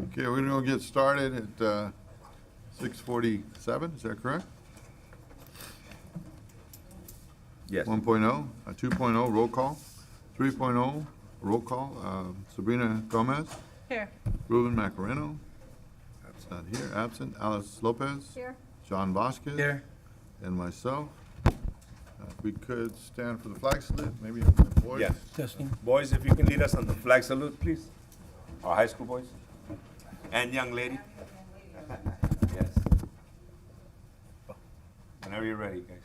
Okay, we're gonna get started at 6:47, is that correct? Yes. 1.0, 2.0, roll call. 3.0, roll call. Sabrina Gomez, Here. Ruben Macareno, not here, absent. Alice Lopez. Here. John Vasquez. Here. And myself. If we could stand for the flag salute, maybe the boys. Yes. Testing. Boys, if you can lead us on the flag salute, please. Our high school boys. And young lady. Yes. Whenever you're ready, guys.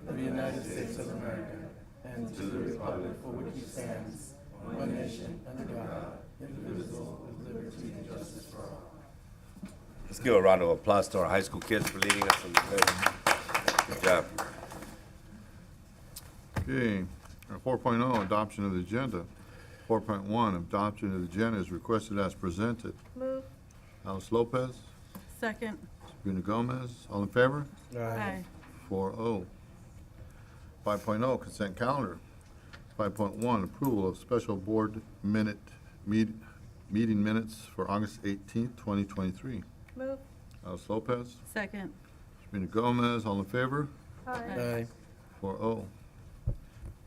Of the United States of America and to the republic for which it stands, one nation, under God, indivisible, with liberty and justice for all. Let's give a round of applause to our high school kids for leading us on the flag. Good job. Okay, our 4.0, adoption of the agenda. 4.1, adoption of the agenda is requested as presented. Move. Alice Lopez, Second. Sabrina Gomez, all in favor? Aye. 4-0. 5.0, consent calendar. 5.1, approval of special board meeting minutes for August 18th, 2023. Move. Alice Lopez, Second. Sabrina Gomez, all in favor? Aye. 4-0.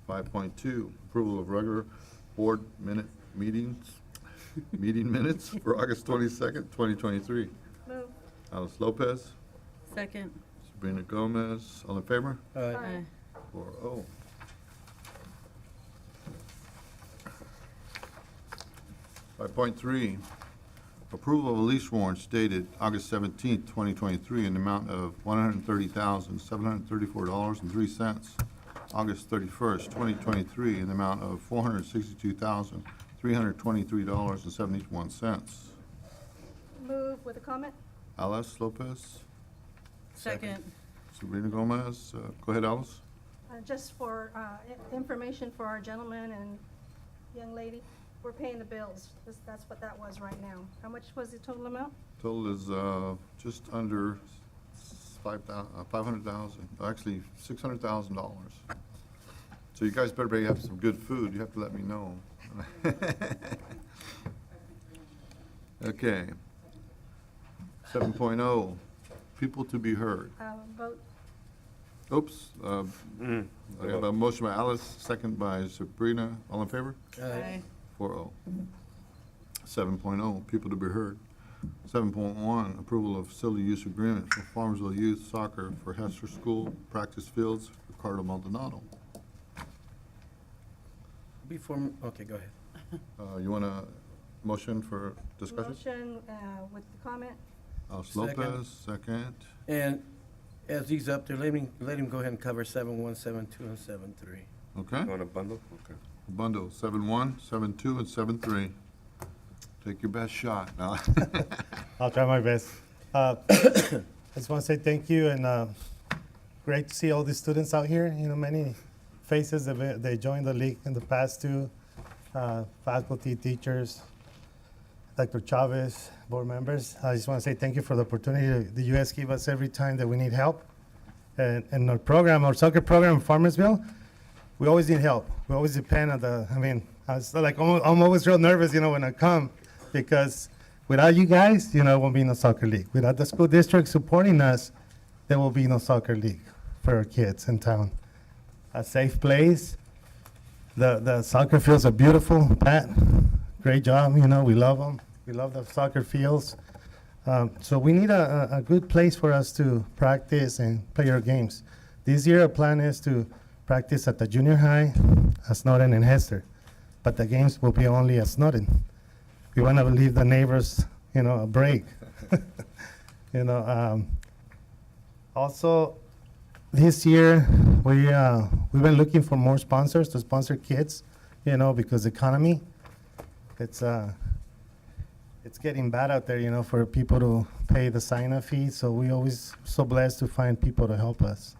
5.2, approval of regular board meeting minutes for August 22nd, 2023. Move. Alice Lopez, Second. Sabrina Gomez, all in favor? Aye. 4-0. 5.3, approval of a lease warrant dated August 17th, 2023 in the amount of $130,734.03. August 31st, 2023 in the amount of $462,323.71. Move with a comment? Alice Lopez, Second. Sabrina Gomez, go ahead, Alice. Just for information for our gentleman and young lady, we're paying the bills. That's what that was right now. How much was the total amount? Total is just under 500,000, actually $600,000. So you guys better have some good food. You have to let me know. Okay. 7.0, people to be heard. Vote. Oops, I have a motion by Alice, second by Sabrina. All in favor? Aye. 4-0. 7.0, people to be heard. 7.1, approval of facility use agreement for Farmersville Youth Soccer for Hester School Practice Fields, Ricardo Maldonado. Okay, go ahead. You want a motion for discussion? Motion with the comment? Alice Second. Lopez, second. And as he's up there, let him go ahead and cover 7.1, 7.2, and 7.3. Okay, You want a bundle? Okay. bundle, 7.1, 7.2, and 7.3. Take your best shot. No. I'll try my best. I just want to say thank you, and great to see all the students out here. You know, many faces they joined the league in the past too. Faculty, teachers, Dr. Chavez, board members. I just want to say thank you for the opportunity that you guys give us every time that we need help. And our program, our soccer program in Farmersville, we always need help. We always depend on I'm always real nervous, you know, when I come, because without you guys, you know, there won't be no soccer league. Without the school district supporting us, there will be no soccer league for our kids in town. A safe place. The soccer fields are beautiful. Pat, great job. You know, we love them. We love the soccer fields. So we need a good place for us to practice and play our games. This year, our plan is to practice at the junior high, at Snowden and Hester, but the games will be only at Snowden. We want to leave the neighbors, you know, a break. You know, also, this year, we've been looking for more sponsors to sponsor kids, you know, because the economy, it's getting bad out there, you know, for people to pay the sign-up fee. So we always so blessed to find people to help us,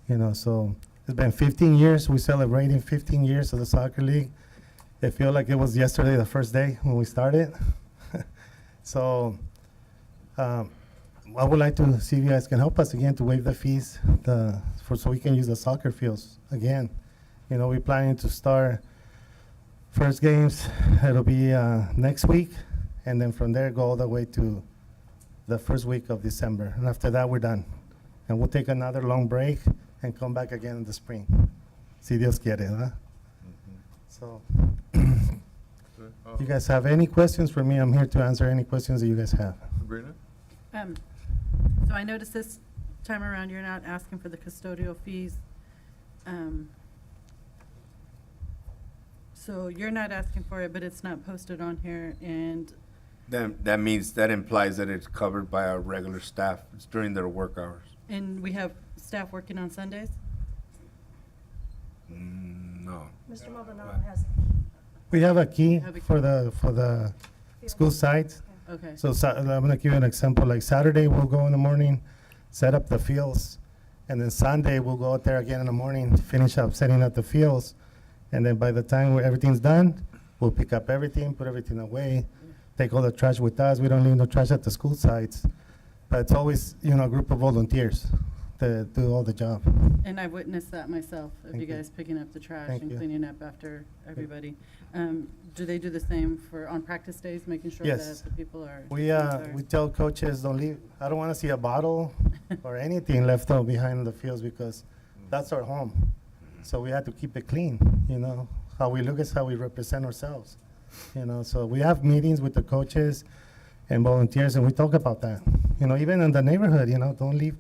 you know. So it's been 15 years. We're celebrating 15 years of the soccer league. I feel like it was yesterday, the first day when we started. So I would like to see if you guys can help us again to waive the fees so we can use the soccer fields again. You know, we're planning to start First games, it'll be next week, and then from there, go all the way to the first week of December. And after that, we're done. And we'll take another long break and come back again in the spring. Si Dios quiere, huh? So, you guys have any questions for me? I'm here to answer any questions that you guys have. Sabrina? So I noticed this time around, you're not asking for the custodial fees. So you're not asking for it, but it's not posted on here, and That implies that it's covered by our regular staff. It's during their work hours. we have staff working on Sundays? No. Mr. Maldonado has, We have a key Have a for the school site. Okay, So I'm gonna give you an example, like Saturday, we'll go in the morning, set up the fields, and then Sunday, we'll go out there again in the morning, finish up setting up the fields. And then by the time everything's done, we'll pick up everything, put everything away, take all the trash with us. We don't leave no trash at the school sites. But it's always, a group of volunteers to do all the job. and I witnessed that myself, of Thank you you. guys picking up the trash Thank and you. cleaning up after everybody. Do they do the same on practice days, making sure Yes. that the people are? We tell coaches, don't leave, I don't wanna see a bottle or anything left out behind the fields because that's our home. So we have to keep it clean, How we look is how we represent ourselves, So we have meetings with the coaches and volunteers and we talk about that. Even in the neighborhood, don't leave,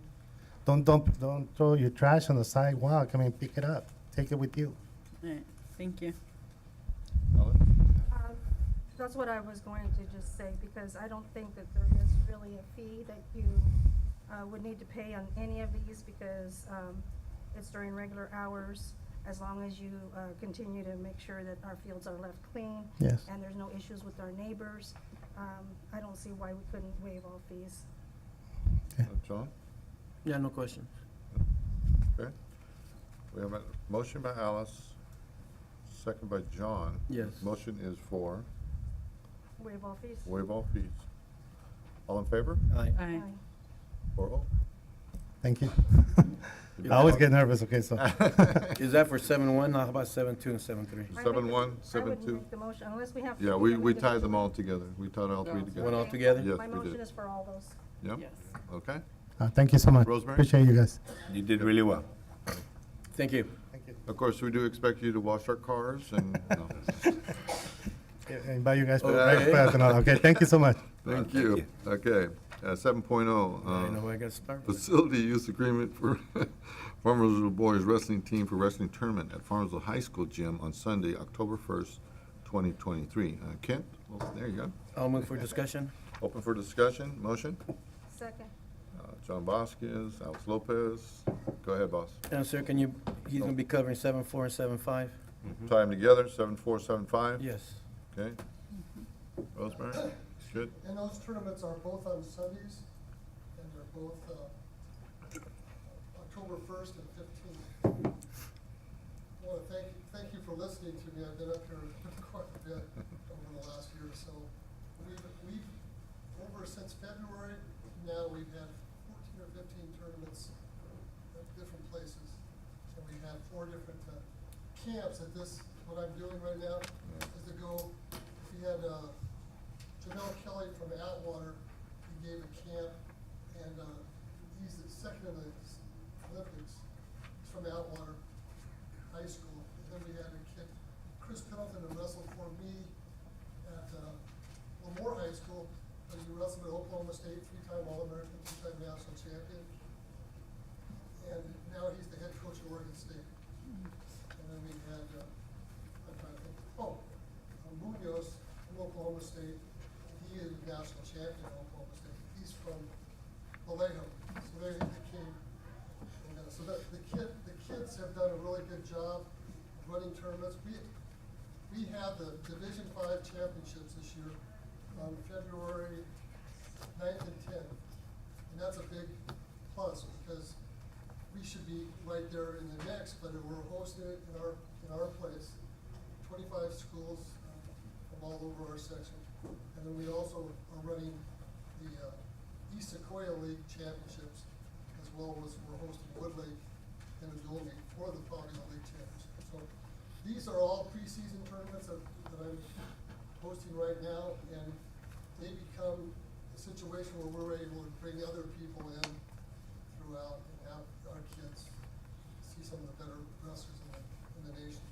don't throw your trash on the sidewalk. I mean, pick it up, take it with you. All right, thank you. that's what I was going to just say, because I don't think that there is really a fee that you would need to pay on any of these, because it's during regular hours, as long as you continue to make sure that our fields are left clean. Yes. And there's no issues with our neighbors. I don't see why we couldn't waive all fees. John? Yeah, no questions. Okay. We have a motion by Alice, second by John. Yes. Motion is for Waive all fees? waive all fees. All in favor? Aye. Aye. 4-0. Thank you. I always get nervous, okay, so. Is that for 7-1? How about 7-2 and 7-3? I would 7-1, I wouldn't 7-2. make the motion unless we have. to Yeah, do we them tied them individually. all together. We tied all three Yeah. together. One all together? Yes, My we motion did. is for all those. Yep, Yes. okay. Thank you so much. Rosemary? Appreciate you guys. You did really well. Thank you. Thank you. Of course, we do expect you to wash our cars and, no. And bye, you guys. Okay. Okay, thank you so much. Thank Thank you. you. Okay, 7.0. I know I got to start with. Facility use agreement for Farmersville Boys Wrestling Team for wrestling tournament at Farmersville High School Gym on Sunday, October 1st, 2023. Kent, well, there you go. I'll move for discussion. Open for discussion, motion. Second. John Vasquez, Alex Lopez. Go ahead, boss. And sir, he's gonna be covering 7-4 and 7-5? Tie them together, 7-4, 7-5. Yes. Okay. Rosemary, good. And those tournaments are both on Sundays, and they're both October 1st and 15th. I want to thank you for listening to me. I've been up here quite a bit over the last year or so. We've over since February, now we've had 14 or 15 tournaments at different places. And we have 4 different camps at this, what I'm doing right now is to go, we had Jamel Kelly from Atwater, he gave a camp, and he's the second in the Olympics. He's from Atwater High School. And then we had a kid, Chris Pendleton, who wrestled for me at Lemoore High School, but he wrestled at Oklahoma State, 3-time All-American, 2-time national champion. And now he's the head coach at Oregon State. And then we had, I'm trying to think, Munoz from Oklahoma State. He is national champion at Oklahoma State. He's from Vallejo, so they came. And, so that the kids have done a really good job running tournaments. We had the Division V championships this year on February 9th and 10th, and that's a big plus because we should be right there in the mix, but we're hosting it in our place. 25 schools from all over our section. And then we also are running the East Sequoia League Championships, as well as we're hosting Wood Lake and Adole Meet for the Foggy League Championship. So these are all preseason tournaments that I'm posting right now, and may become a situation where we're able to bring other people in throughout and have our kids see some of the better wrestlers in the nation.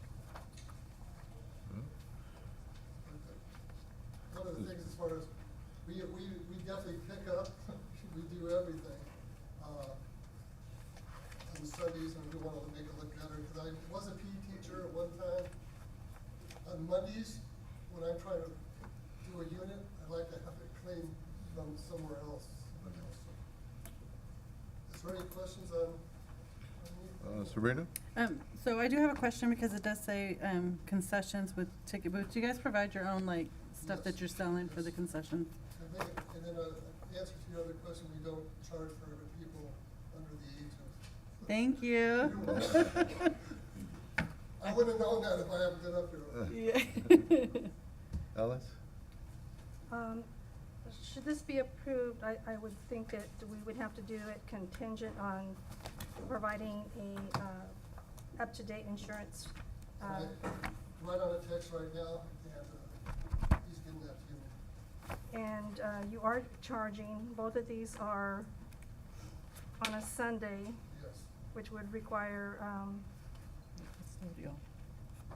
One of the things as far as, we definitely pick up, we do everything. On Sundays, and we wanted to make it look better, because I was a PE teacher at one time. On Mondays, when I'm trying to do a unit, I like to have it clean from somewhere else. Is there any questions on me? Sabrina? So I do have a question because it does say concessions with ticket booths. Do you guys provide your own, like, stuff that you're selling for the concessions? And then, answer to your other question, we don't charge for people under the age of. Thank you. I wouldn't have known that if I haven't been up here. Yeah. Alice? Should this be approved, I would think that we would have to do it contingent on providing a up-to-date insurance. Right on a text right now, and he's getting that to you. And you are charging, both of these are on a Sunday, Yes. which would require Custodial.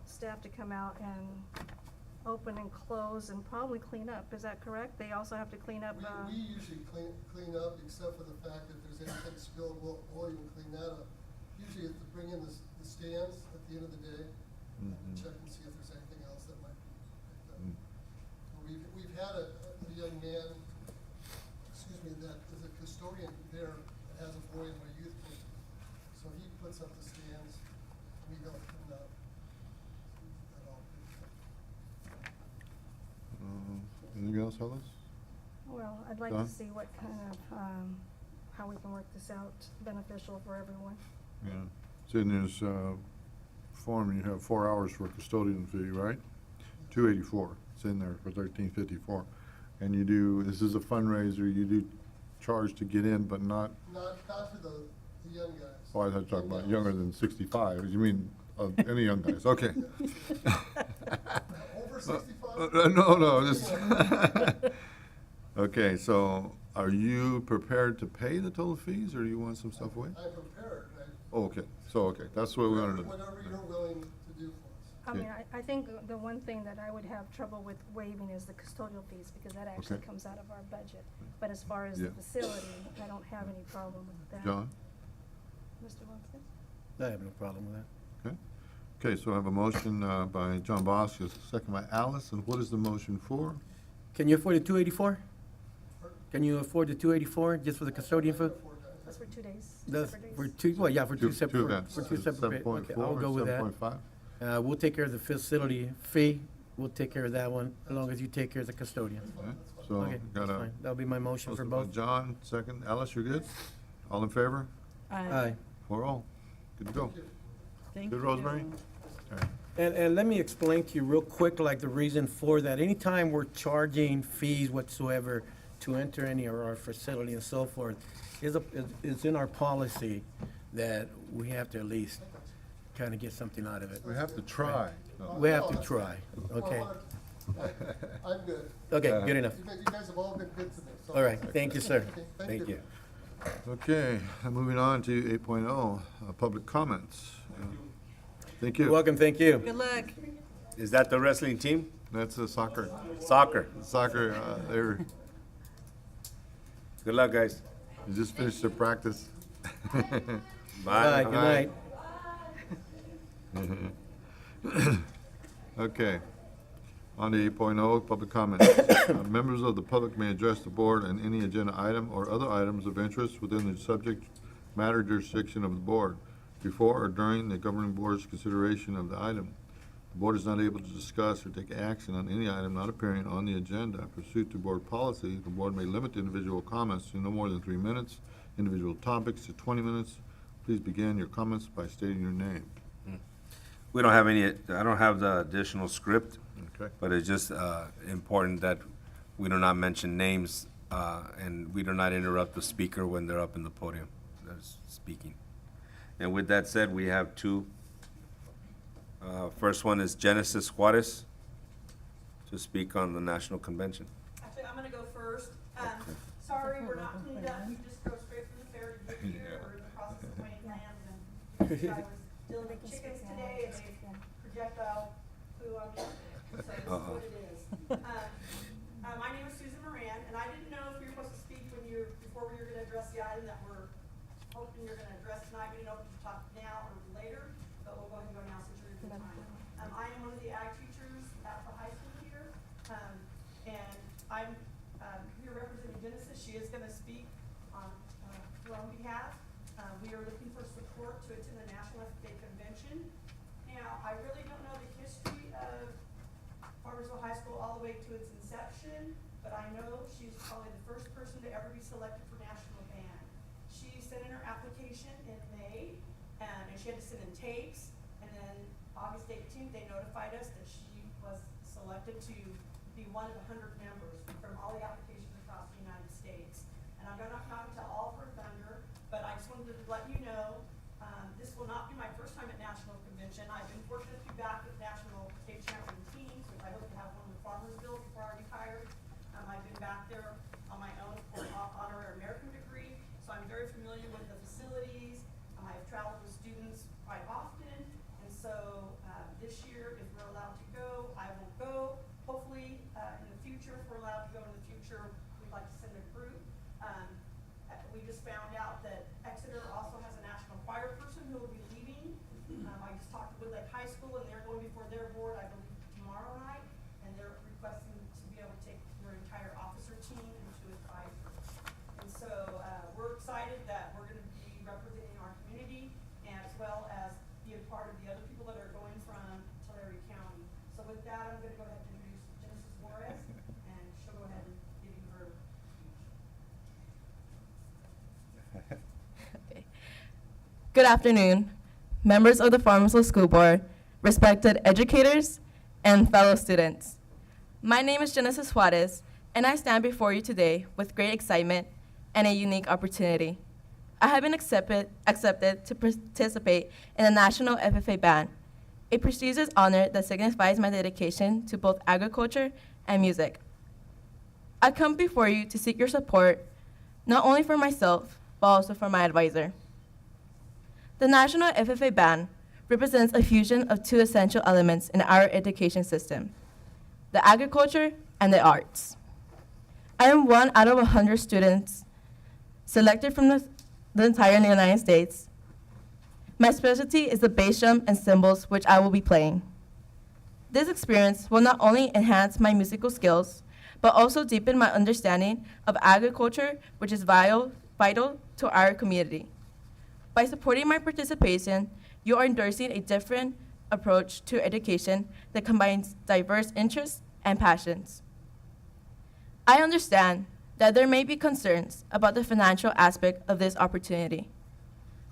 staff to come out and open and close and probably clean up. Is that correct? They also have to clean up. We usually clean up, except for the fact that there's anything spilled, we'll even clean that up. Usually it's to bring in the stands at the end of the day, check and see if there's anything else that might be picked up. We've had a young man, excuse me, that is a custodian there that has a boy in my youth group. So he puts up the stands, we go clean up. That all picked up. Anything else, Alice? Well, I'd like Don? to see what kind of, how we can work this out beneficial for everyone. Yeah. So in this form, you have 4 hours for custodian fee, right? $284. It's in there for $13.54. And you do, this is a fundraiser, you do charge to get in, but not, Not for the young guys. oh, I thought you were talking about younger than 65. You mean any young guys? Okay. Over 65? No, just, okay, so are you prepared to pay the total fees, or do you want some stuff waived? I'm prepared. Oh, okay, so, okay, that's what we wanted to do. Whatever you're willing to do for us. I mean, I think the one thing that I would have trouble with waiving is the custodial fees, because that actually Okay. comes out of our budget. But as far as the Yeah. facility, I don't have any problem with that. John? Mr. Wilson? I have no problem with that. Okay. Okay, so I have a motion by John Bosch, a second by Alice, and what is the motion for? Can you afford the 284? Can you afford the 284 just for the custodian fee? That's for 2 days, That's separate days? for two, well, yeah, for two separate, events. for two separate. Okay, 7.4 I'll go with that. 7.5? We'll take care of the facility fee. We'll take care of that one, as long as you take care of the custodian. Okay, so Okay, got that's a fine. That'll be my motion for motion by both. John, second. Alice, you're good? All in favor? Aye. 4-0. Good to go. Thank Good, you. Rosemary? All right. And let me explain to you real quick, like the reason for that. Anytime we're charging fees whatsoever to enter any of our facility and so forth, it's in our policy that we have to at least kind of get something out of it. We have to try. We have to try, okay? I'm good. Okay, good enough. You guys have all been good to me. so- All right, thank you, sir. Okay, Thank you. Okay, moving on to 8.0, public comments. Thank you. You're welcome, thank you. Good luck. Is that the wrestling team? That's soccer. Soccer. Soccer, they're, Good luck, guys. they just finished their practice. Bye, good night. Okay. On to 8.0, public comments. Members of the public may address the board on any agenda item or other items of interest within the subject matter jurisdiction of the board before or during the governing board's consideration of the item. The board is not able to discuss or take action on any item not appearing on the agenda. Pursuant to board policy, the board may limit individual comments to no more than 3 minutes, individual topics to 20 minutes. Please begin your comments by stating your name. We don't have any, I don't have the additional script, Okay. but it's just important that we do not mention names and we do not interrupt the speaker when they're up in the podium that's speaking. And with that said, we have two. First one is Genesis Juarez. to speak on the national convention. Actually, I'm gonna go first. Sorry, we're not cleaned up. We just drove straight from the fair to get here. We're in the process of weighing lambs and I was dealing with chickens today and they projectile flew on me. So this is what it is. My name is Susan Moran and I didn't know if you were supposed to speak before we were gonna address the item that we're hoping you're gonna address tonight. We didn't know if you talk now or later, but we'll go ahead and go now since you're in the time. I am one of the ag teachers at the high school here. And I'm here representing Genesis. She is gonna speak on her own behalf. We are looking for support to attend the National FFA Convention. Now, I really don't know the history of Farmersville High School all the way to its inception, but I know she's probably the first person to ever be selected for national band. She sent in her application in May, and she had to send in tapes, and then August 18th, they notified us that she was selected to be one of 100 members from all the applications across the United States. And I'm not going to tell all of her thunder, but I just wanted to let you know, this will not be my first time at National Convention. I've been fortunate to be back with National State Champion teams, which I hope to have one with Farmersville before I retire. I've been back there on my own for an honorary American degree, so I'm very familiar with the facilities. I've traveled with students quite often, and so this year, if we're allowed to go, I will go. Hopefully, in the future, if we're allowed to go in the future, we'd like to send a group. We just found out that Exeter also has a national choir person who will be leaving. I just talked to Woodlake High School, and they're going before their board, I believe, tomorrow night, and they're requesting to be able to take their entire officer team into advisors. And so we're excited that we're going to be representing our community, and as well as be a part of the other people that are going from Tulare County. So with that, I'm going to go ahead and introduce Genesis Juarez, and she'll go ahead and give you her speech. Okay. Good afternoon, members of the Farmersville School Board, respected educators, and fellow students. My name is Genesis Juarez, and I stand before you today with great excitement and a unique opportunity. I have been accepted to participate in the National FFA Band, a prestigious honor that signifies my dedication to both agriculture and music. I come before you to seek your support, not only for myself, but also for my advisor. The National FFA Band represents a fusion of two essential elements in our education system, the agriculture and the arts. I am one out of 100 students selected from the entire United States. My specialty is the bass drum and cymbals, which I will be playing. This experience will not only enhance my musical skills, but also deepen my understanding of agriculture, which is vital to our community. By supporting my participation, you are endorsing a different approach to education that combines diverse interests and passions. I understand that there may be concerns about the financial aspect of this opportunity.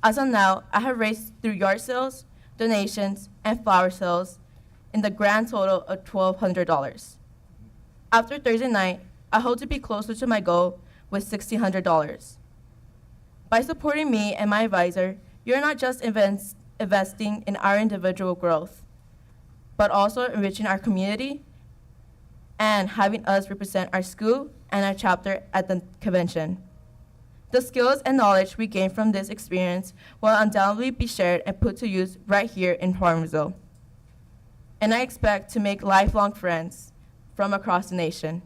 As of now, I have raised through yard sales, donations, and flower sales in the grand total of $1,200. After Thursday night, I hope to be closer to my goal with $1,600. By supporting me and my advisor, you're not just investing in our individual growth, but also enriching our community and having us represent our school and our chapter at the convention. The skills and knowledge we gain from this experience will undoubtedly be shared and put to use right here in Farmersville. And I expect to make lifelong friends from across the nation.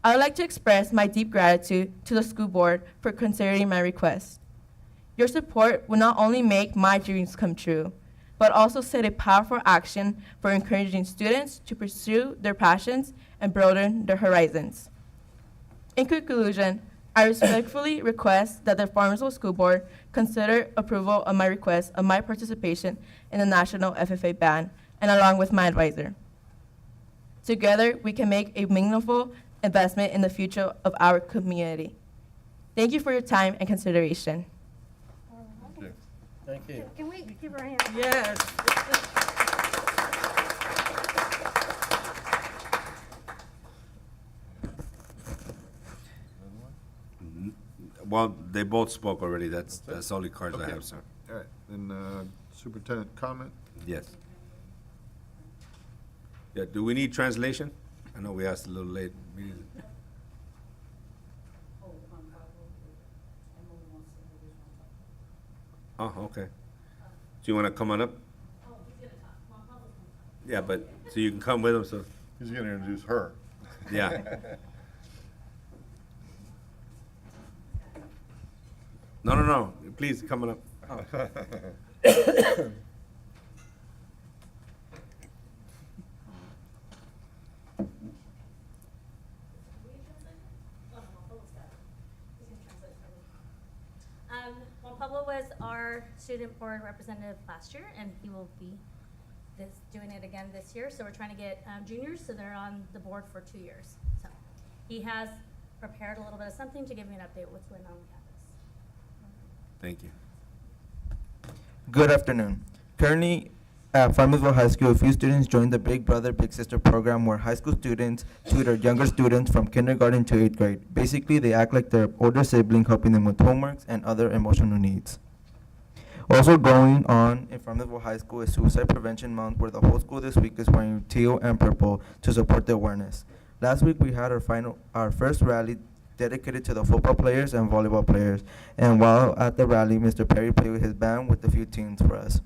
I would like to express my deep gratitude to the school board for considering my request. Your support will not only make my dreams come true, but also set a powerful action for encouraging students to pursue their passions and broaden their horizons. In conclusion, I respectfully request that the Farmersville School Board consider approval of my request of my participation in the National FFA Band and along with my advisor. Together, we can make a meaningful investment in the future of our community. Thank you for your time and consideration. Thank you. Can we give her a hand? Yes. Well, they both spoke already. That's the only cards I Okay. have, sir. All right, then superintendent comment? Yes. Yeah, do we need translation? I know we asked a little late. Oh, okay. Do you want to come on up? Yeah, but, so you can come with him, so, He's gonna introduce her. yeah. No, please, come on up. Juan Pablo was our student board representative last year, and he will be doing it again this year. So we're trying to get juniors, so they're on the board for 2 years. So he has prepared a little bit of something to give you an update of what's going on campus. Thank you. Good afternoon. Currently, at Farmersville High School, a few students joined the Big Brother, Big Sister program where high school students tutor younger students from kindergarten to 8th grade. Basically, they act like their older sibling, helping them with homeworks and other emotional needs. Also going on in Farmersville High School is Suicide Prevention Month, where the whole school this week is wearing teal and purple to support the awareness. Last week, we had our first rally dedicated to the football players and volleyball players. And while at the rally, Mr. Perry played with his band with a few tunes for us.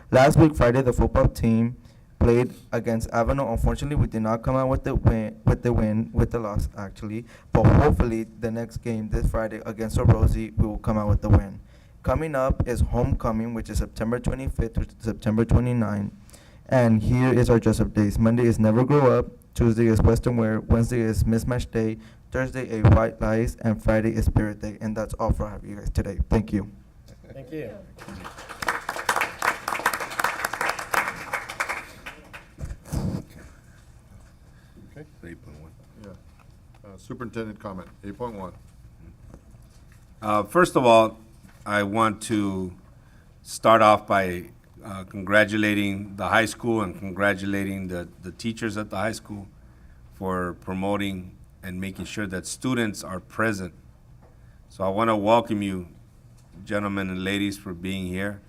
Last week, Friday, the football team played against Avenel. Unfortunately, we did not come out with the loss, actually. But hopefully, the next game this Friday against Orosi, we will come out with the win. Coming up is homecoming, which is September 25th to September 29th. And here is our dress-up days. Monday is Never Grow Up. Tuesday is Western Wear. Wednesday is Mismatch Day. Thursday, a White Lies. And Friday is Spirit Day. And that's all for you guys today. Thank you. Thank you. Okay, 8.1. yeah. Superintendent comment, 8.1. First of all, I want to start off by congratulating the high school and congratulating the teachers at the high school for promoting and making sure that students are present. So I want to welcome you, gentlemen and ladies, for being here,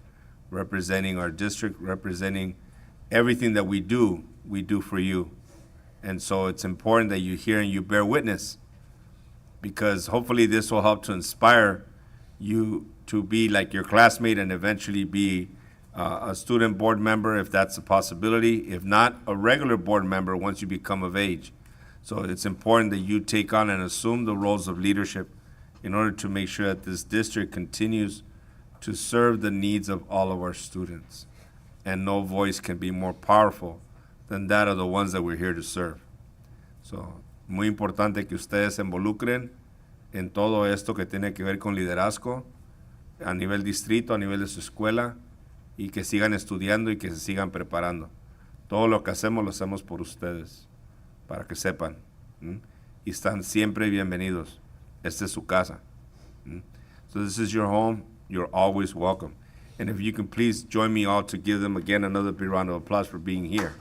representing our district, representing everything that we do for you. And so it's important that you hear and you bear witness, because hopefully this will help to inspire you to be like your classmate and eventually be a student board member if that's a possibility. If not, a regular board member once you become of age. So it's important that you take on and assume the roles of leadership in order to make sure that this district continues to serve the needs of all of our students. And no voice can be more powerful than that of the ones that we're here to serve. So, muy importante que ustedes se involucren en todo esto que tiene que ver con liderazgo a nivel distrito, a nivel de su escuela, y que sigan estudiando y que se sigan preparando. Todo lo que hacemos lo hacemos por ustedes, para que sepan. Y están siempre bienvenidos. Esta es su casa. So this is your home. You're always welcome. And if you can please join me all to give them again another big round of applause for being here.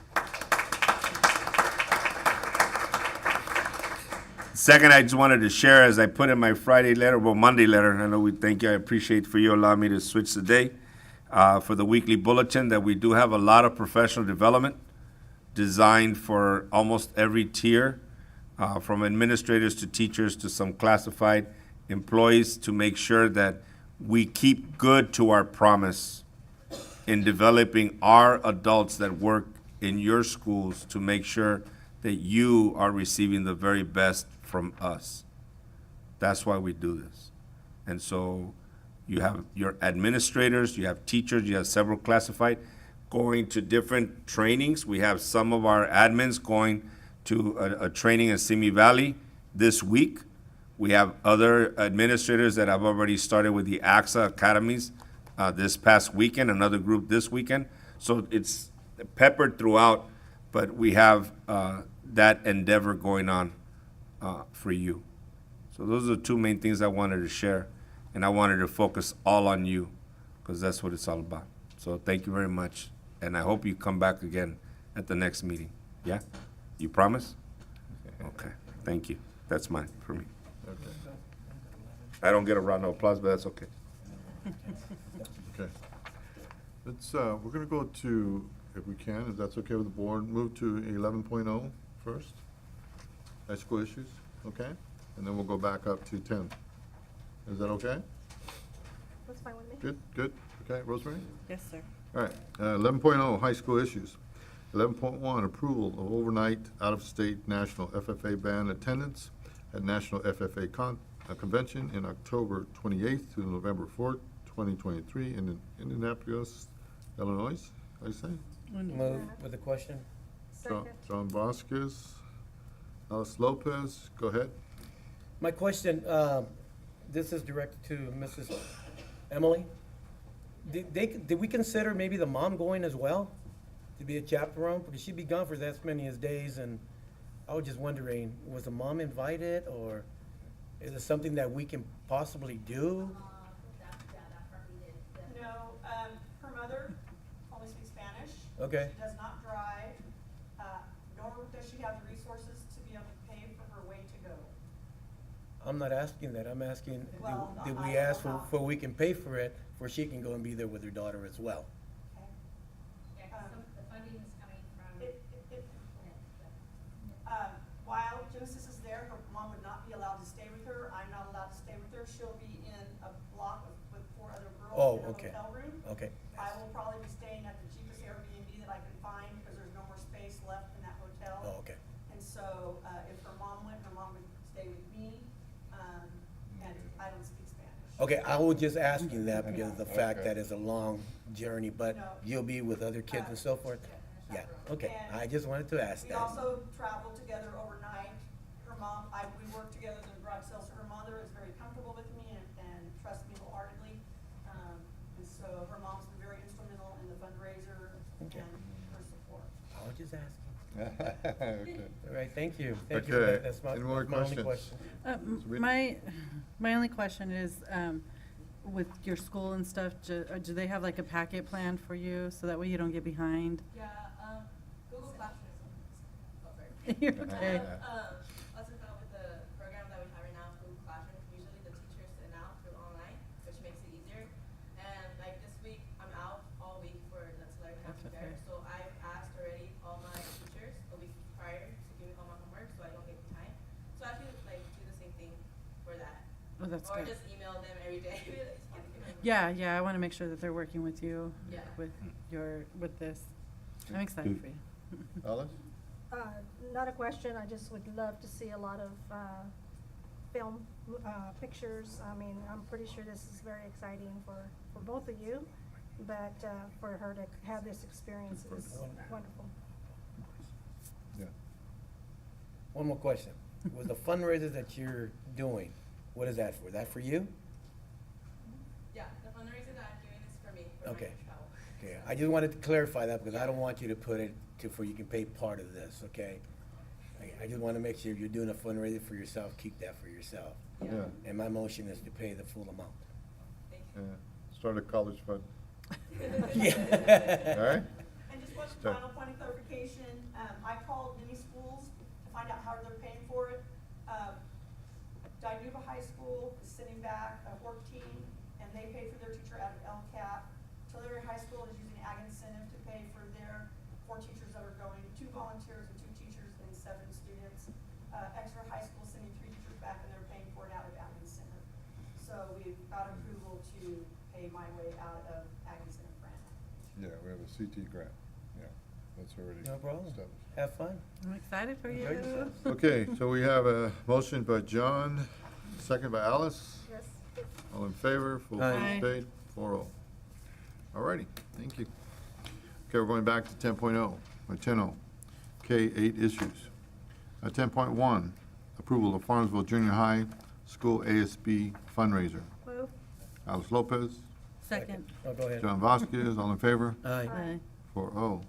Second, I just wanted to share, as I put in my Friday letter, well, Monday letter, I know we thank you, I appreciate for you allowing me to switch the day, for the weekly bulletin, that we do have a lot of professional development designed for almost every tier, from administrators to teachers to some classified employees, to make sure that we keep good to our promise in developing our adults that work in your schools to make sure that you are receiving the very best from us. That's why we do this. And so you have your administrators, you have teachers, you have several classified going to different trainings. We have some of our admins going to a training in Simi Valley this week. We have other administrators that have already started with the AXA academies this past weekend, another group this weekend. So it's peppered throughout, but we have that endeavor going on for you. So those are the two main things I wanted to share, and I wanted to focus all on you, because that's what it's all about. So thank you very much, and I hope you come back again at the next meeting. Yeah? You promise? Okay, thank you. That's mine, for me. Okay. I don't get a round of applause, but that's okay. Okay. Let's, we're gonna go to if we can, if that's okay with the board, move to 11.0 first. High school issues, okay? And then we'll go back up to 10. Is that okay? That's fine with me. Good, good. Okay, Rosemary? Yes, sir. All right, 11.0, high school issues. 11.1, approval of overnight out-of-state national FFA band attendance at National FFA Convention in October 28th to November 4th, 2023 in Indianapolis, Illinois, I say? Move with the question. John Second. John Vasquez, Alice Lopez, go ahead. My question, this is directed to Mrs. Emily. Did we consider maybe the mom going as well to be a chaperone? Because she'd be gone for that many as days, and I was just wondering, was the mom invited, or is it something that we can possibly do? No, her mother only speaks Spanish. Okay. She does not drive, nor does she have the resources to be able to pay for her way to go. I'm not asking that, I'm asking, Well, did I we don't ask know. for we can pay for it, where she can go and be there with her daughter as well? Okay? Yeah, 'cause the funding is coming from. While Genesis is there, her mom would not be allowed to stay with her. I'm not allowed to stay with her. She'll be in a block with 4 other Oh, girls in a okay. hotel room. Okay. I will probably be staying at the cheapest Airbnb that I can find because there's no more space left in that hotel. Oh, okay. And so, if her mom went, her mom would stay with me, and I don't speak Spanish. Okay, I was just asking that because of the fact Okay. that it's a long journey, but No. you'll be with other kids and so forth? Yeah, okay, I just wanted to ask We that. also traveled together overnight. Her mom, we worked together in the garage sales. Her mother is very comfortable with me and trusts me wholeheartedly. And so her mom's been very instrumental in the fundraiser Okay. and her support. I was just asking. Okay. All right, thank you. Thank you for Okay, that. That's my any more my only questions? question. Sabrina? My only question is, with your school and stuff, do they have like a packet plan for you, so that way you don't get behind? Yeah, Google Classroom. You're okay. Also with the program that we have right now, Google Classroom, usually the teachers send out through online, which makes it easier. And like this week, I'm out all week for Let's Learn That's After There. okay. So I've asked already all my teachers a week prior to give me all my homework so I don't get behind. So I could like do the same thing for that. Oh, that's Or good. just email them every day. Yeah, I want to make sure that they're working with you, Yeah. with this. I'm excited for you. Alice? Not a question, I just would love to see a lot of, film, pictures. I mean, I'm pretty sure this is very exciting for both of you, but, for her to have this experience is wonderful. Yeah. One more question. With the fundraiser that you're doing, what is that for? Is that for you? Yeah, the fundraiser that I'm doing is for me, for Okay. my travel. Okay, I just wanted to clarify that because I don't want you to put it to, where you can pay part of this, okay? I just want to make sure if you're doing a fundraiser for yourself, keep that for yourself. Yeah, And my motion is to pay the full amount. yeah. Start a college fund, Yeah. all right? And just one Sure. final point of clarification, I called many schools to find out how they're paying for it. Dinuba High School is sitting back a work team, and they pay for their teacher out of LCAP. Tulare High School is using ag incentive to pay for their 4 teachers that are going, 2 volunteers and 2 teachers and 7 students. Exeter High School is sending 3 teachers back, and they're paying for it out of ag incentive. So we've got approval to pay my way out of ag incentive grant. Yeah, we have a CT grant, yeah, that's already No problem. established. Have fun. I'm excited for you. Enjoy yourself. Okay, so we have a motion by John, second by Alice. Yes. All in favor, full Aye. funds paid, 4-0. All righty, thank you. Okay, we're going back to 10.0, or 10.0, K-8 issues. 10.1, approval of Farmsville Junior High School ASB fundraiser. Move. Alice Lopez, Second. Oh, go ahead. John Vasquez, all in favor? Aye. Aye. 4-0.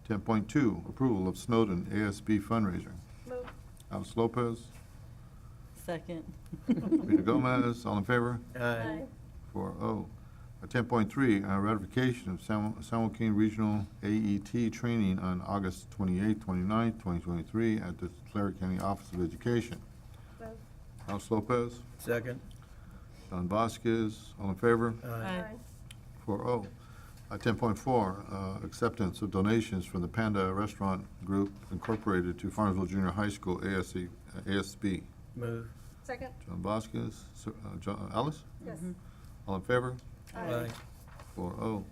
10.2, approval of Snowden ASB fundraiser. Move. Alice Lopez, Second. Rita Gomez, all in favor? Aye. 4-0. 10.3, ratification of San Joaquin Regional AET training on August 28th, 29th, 2023 at the Tulare County Office of Education. Move. Alice Lopez, Second. Don Vasquez, all in favor? Aye. 4-0. 10.4, acceptance of donations from the Panda Restaurant Group Incorporated to Farmersville Junior High School ASB. Move. Second? John Vasquez, Alice? Yes. All in favor? Aye. 4-0.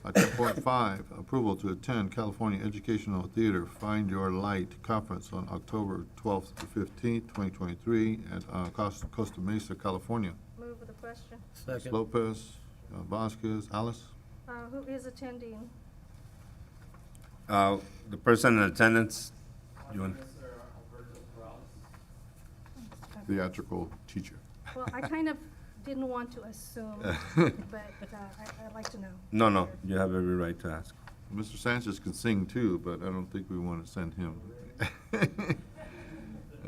10.5, approval to attend California Educational Theater Find Your Light Conference on October 12th to 15th, 2023 at Costa Mesa, California. Move with the question. Second. Lopez, John Vasquez, Alice? Who is attending? The person in attendance, you want? Theatrical teacher. Well, I kind of didn't want to assume, but I'd like to know. No, you have every right to ask. Mr. Sanchez can sing too, but I don't think we want to send him.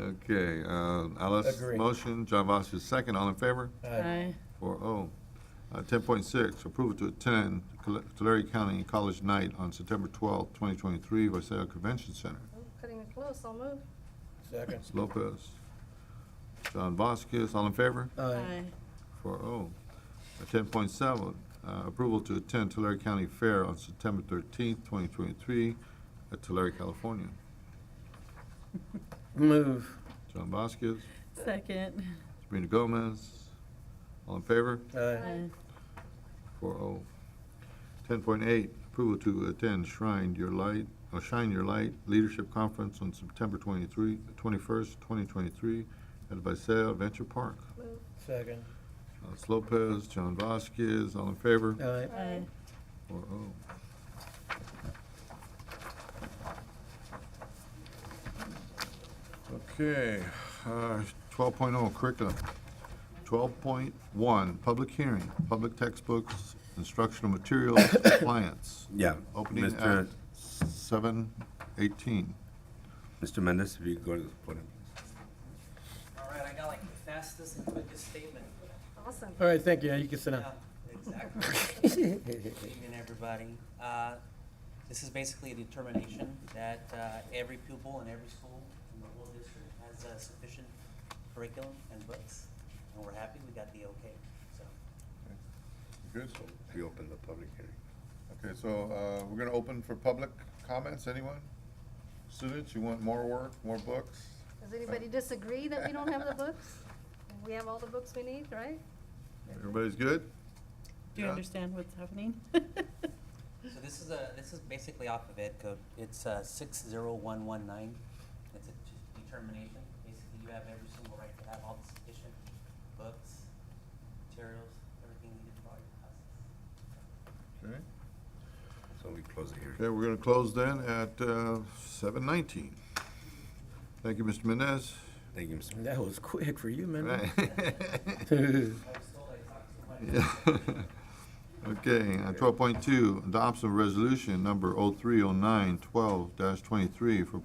Okay, Alice, Agree. motion, John Vasquez, second, all in favor? Aye. 4-0. 10.6, approval to attend Tulare County College Night on September 12th, 2023, Visalia Convention Center. Oh, cutting it close, I'll move. Second. Lopez, John Vasquez, all in favor? Aye. 4-0. 10.7, approval to attend Tulare County Fair on September 13th, 2023 at Tulare, California. Move. John Vasquez, Second. Sabrina Gomez, all in favor? Aye. 4-0. 10.8, approval to attend Shine Your Light Leadership Conference on September 21st, 2023 at Visalia Venture Park. Move. Second. Alice Lopez, John Vasquez, all in favor? Aye. Aye. 4-0. Okay, 12.0 curriculum. 12.1, public hearing, public textbooks, instructional materials, compliance. Yeah. Opening Mr. at 7:18. Mr. Mendez, if you go to the podium. All right, I got like the fastest and quickest statement. Awesome. All right, thank you. Now you can sit down. Yeah, exactly. Good evening, everybody. This is basically a determination that every pupil in every school in the whole district has sufficient curriculum and books, and we're happy we got the okay, so. Good. We open the public hearing. Okay, so we're going to open for public comments. Anyone? Students, you want more work, more books? Does anybody disagree that we don't have the books? We have all the books we need, right? Everybody's good? Do you Yeah. understand what's happening? So this is basically off of Ed Code. It's 60119. It's a determination. Basically, you have every single right to have all the sufficient books, materials, everything needed for all your classes. Okay. So we close the hearing. Okay, we're going to close then at 7:19. Thank you, Mr. Mendez. Thank you, Mr. That was quick for you, man. Right. I was told I talked too much. Yeah. Okay, 12.2, adoption of resolution number 030912-23 for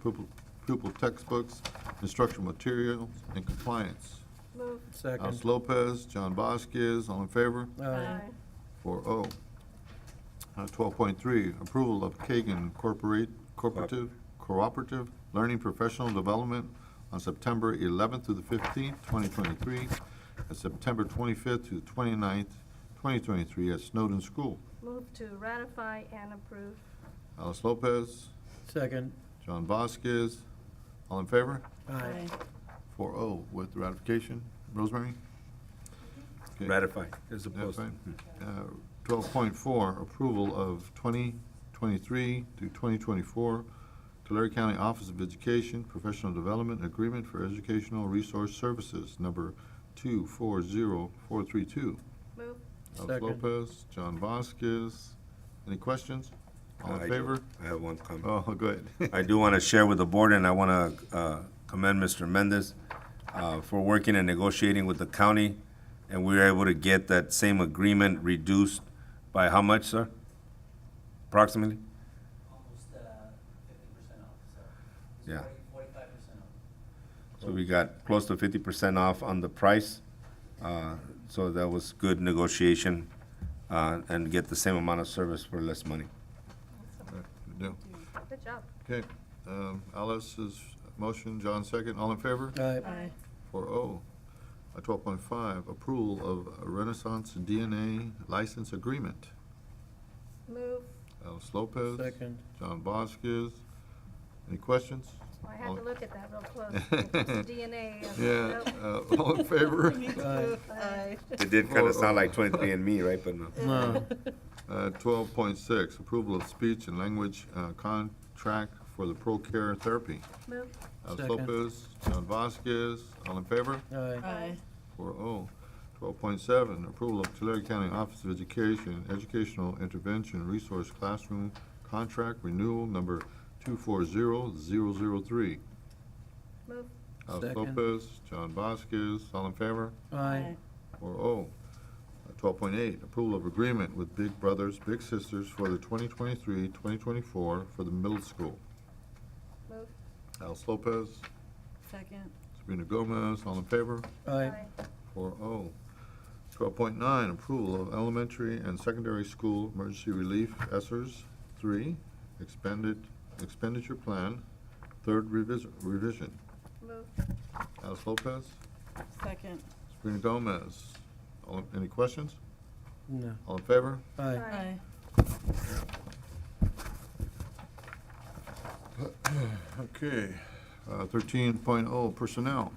pupil textbooks, instructional materials, and compliance. Move. Second. Alice Lopez, John Vasquez, all in favor? Aye. 4-0. 12.3, approval of Kagan Cooperative Learning Professional Development on September 11th through the 15th, 2023, and September 25th to 29th, 2023 at Snowden School. Move to ratify and approve. Alice Lopez, Second. John Vasquez, all in favor? Aye. 4-0 with ratification. Rosemary? Okay. Ratify, as opposed to. Ratify. 12.4, approval of 2023 to 2024 Tulare County Office of Education Professional Development Agreement for Educational Resource Services, number 240432. Move. Alice Second. Lopez, John Vasquez. Any questions? All I in do. favor? I have one comment. Oh, go ahead. I do want to share with the board, and I want to commend Mr. Mendez for working and negotiating with the county, and we were able to get that same agreement reduced by how much, sir? Approximately? Almost 50% off, so. It's Yeah. 45% off. So we got close to 50% off on the price. So that was good negotiation and get the same amount of service for less money. Good deal. Good job. Okay, Alice's motion, John second, all in favor? Aye. 4-0. 12.5, approval of a Renaissance DNA license agreement. Move. Alice Lopez. Second. John Vasquez. Any questions? I had to look at that real close. It's DNA. Yeah, Nope. all in favor? Aye. It did kind of sound like 23andMe, right? But no. No. 12.6, approval of speech and language contract for the ProCare therapy. Move. Alice Second. Lopez, John Vasquez, all in favor? Aye. Aye. 4-0. 12.7, approval of Tulare County Office of Education, Educational Intervention Resource Classroom Contract Renewal Number 240003. Move. Alice Second. Lopez, John Vasquez, all in favor? Aye. 4-0. 12.8, approval of agreement with Big Brothers Big Sisters for the 2023-2024 for the middle school. Move. Alice Lopez, Second. Sabrina Gomez, all in favor? Aye. 4-0. 12.9, approval of elementary and secondary school emergency relief ESSERS 3 expenditure plan, third revision. Move. Alice Lopez, Second. Sabrina Gomez, any questions? No. All in favor? Aye. Aye. Okay, 13.0, personnel.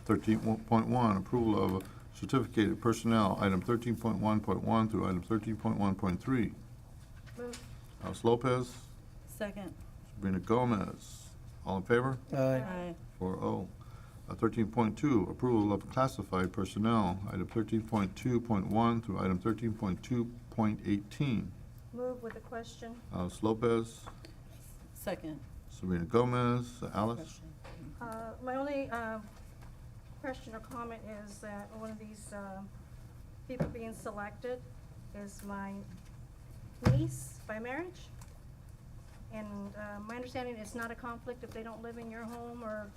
13.1, approval of certificated personnel, item 13.1.1 through item 13.1.3. Move. Alice Lopez, Second. Sabrina Gomez, all in favor? Aye. Aye. 4-0. 13.2, approval of classified personnel, item 13.2.1 through item 13.2.18. Move with a question. Alice Lopez, Second. Sabrina Gomez, Alice? My only question or comment is that one of these people being selected is my niece by marriage. And my understanding, it's not a conflict if they don't live in your home or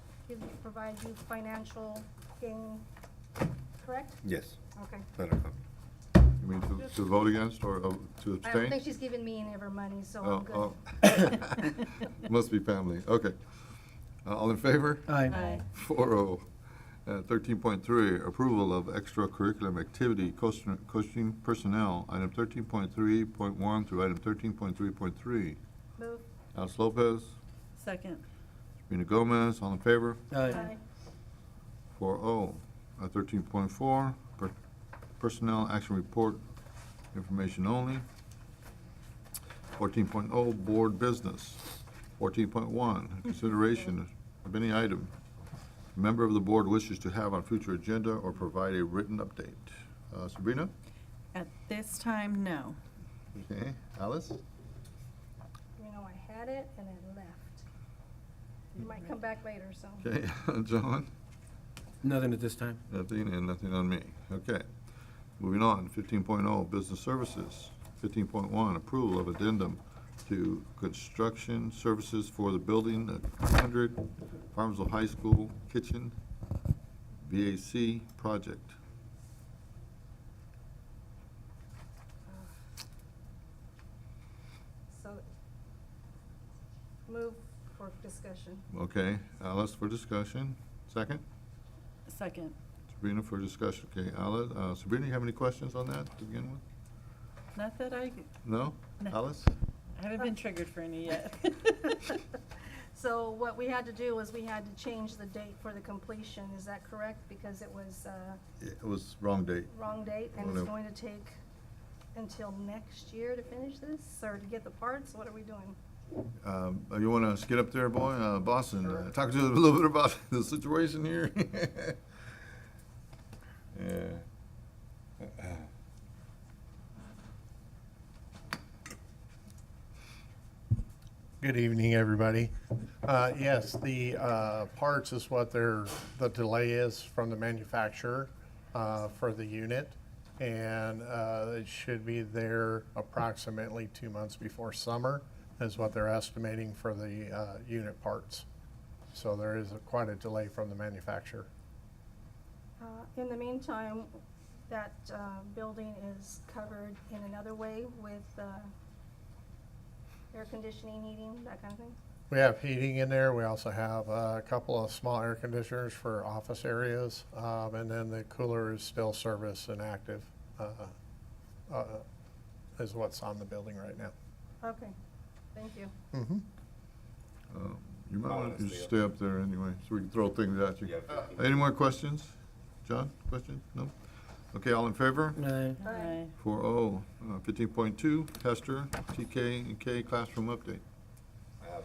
provide you financial gain, correct? Yes. Okay. Not a conflict. You mean to vote against or to I abstain? don't think she's given me any of her money, so I'm good. Oh. Must be family, okay. All in favor? Aye. Aye. 4-0. 13.3, approval of extracurriculum activity coaching personnel, item 13.3.1 through item 13.3.3. Move. Alice Lopez, Second. Sabrina Gomez, all in favor? Aye. 4-0. 13.4, personnel action report, information only. 14.0, board business. 14.1, consideration of any item a member of the board wishes to have on future agenda or provide a written update. Sabrina? At this time, no. Okay, Alice? You know, I had it and it left. It might come back later, so. Okay, John? Nothing at this time. Nothing, and nothing on me. Okay. Moving on, 15.0, business services. 15.1, approval of addendum to construction services for the building at 100 Farmsville High School kitchen VAC project. So, move for discussion. Okay, Alice for discussion. Second? Second. Sabrina for discussion. Okay, Alice, Sabrina, you have any questions on that to begin with? Not that I No? No. Alice? haven't been triggered for any yet. So what we had to do was we had to change the date for the completion, is that correct? Because it was It was wrong date. wrong date, and it's Whatever. going to take until next year to finish this, or to get the parts? What are we doing? You want to get up there, boy? Boston, talk to us a little bit about the situation here. Yeah. Good evening, everybody. Yes, the parts is what the delay is from the manufacturer for the unit. And it should be there approximately 2 months before summer is what they're estimating for the unit parts. So there is quite a delay from the manufacturer. In the meantime, that building is covered in another way with air conditioning, heating, that kind of thing? We have heating in there. We also have a couple of small air conditioners for office areas. And then the cooler is still service and active is what's on the building right now. Okay, thank you. Mhm. You might want to just stay up there anyway, so we can throw things at you. Any more questions? John, question? No? Okay, all in favor? Aye. Aye. 4-0. 15.2, Hester, TK and K classroom update. I have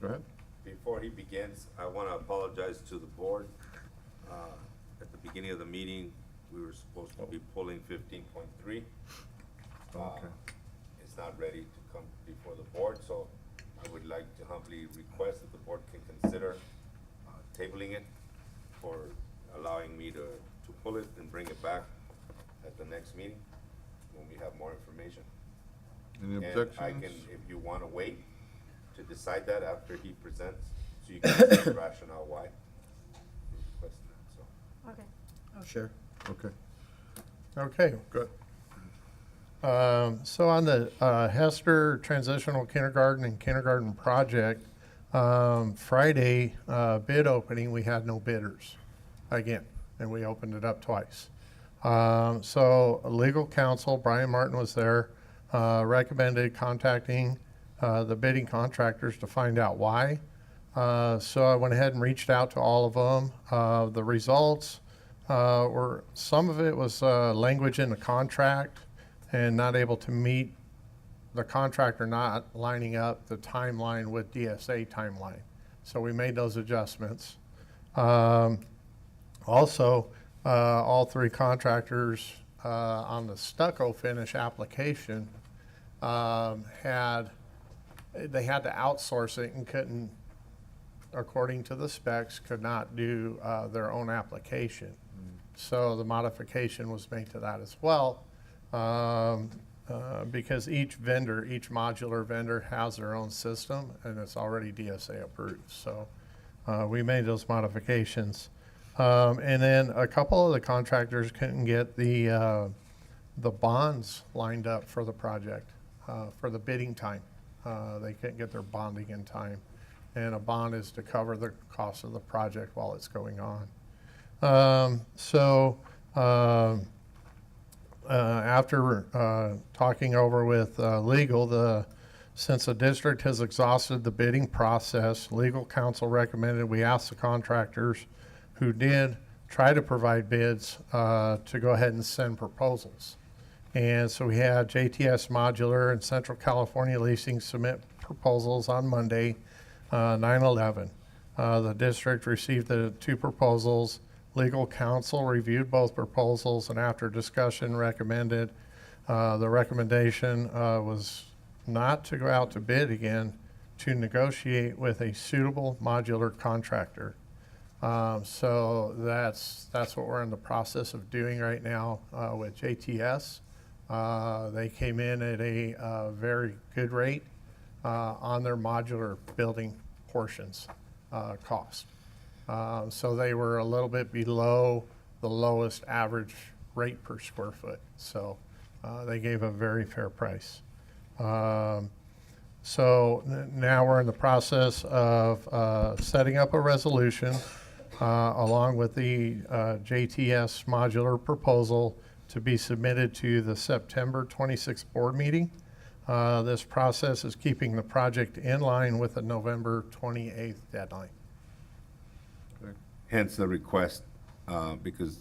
Go ahead. Before he begins, I want to apologize to the board. At the beginning of the meeting, we were supposed to be pulling 15.3. Okay. It's not ready to come before the board, so I would like to humbly request that the board can consider tabling it for allowing me to pull it and bring it back at the next meeting when we have more information. Any And I objections? can, if you want to wait to decide that after he presents, so you can see the rationale why. Request that, so. Okay. Sure. Okay, Okay. good. So on the Hester Transitional Kindergarten and Kindergarten Project, Friday bid opening, we had no bidders again, and we opened it up twice. So legal counsel, Brian Martin was there, recommended contacting the bidding contractors to find out why. So I went ahead and reached out to all of them. The results were, some of it was language in the contract and not able to meet the contractor not lining up the timeline with DSA timeline. So we made those adjustments. Also, all three contractors on the stucco finish application they had to outsource it and couldn't, according to the specs, could not do their own application. So the modification was made to that as well, because each vendor, each modular vendor has their own system and it's already DSA approved. So we made those modifications. And then a couple of the contractors couldn't get the bonds lined up for the project, for the bidding time. They couldn't get their bonding in time. And a bond is to cover the cost of the project while it's going on. After talking over with legal, since the district has exhausted the bidding process, legal counsel recommended we ask the contractors who did try to provide bids to go ahead and send proposals. And so we had JTS Modular and Central California Leasing submit proposals on Monday, 9/11. The district received the two proposals. Legal counsel reviewed both proposals and after discussion recommended, the recommendation was not to go out to bid again, to negotiate with a suitable modular contractor. So that's what we're in the process of doing right now with JTS. They came in at a very good rate on their modular building portions cost. So they were a little bit below the lowest average rate per square foot. So they gave a very fair price. So now we're in the process of setting up a resolution along with the JTS modular proposal to be submitted to the September 26th board meeting. This process is keeping the project in line with the November 28th deadline. Hence the request, because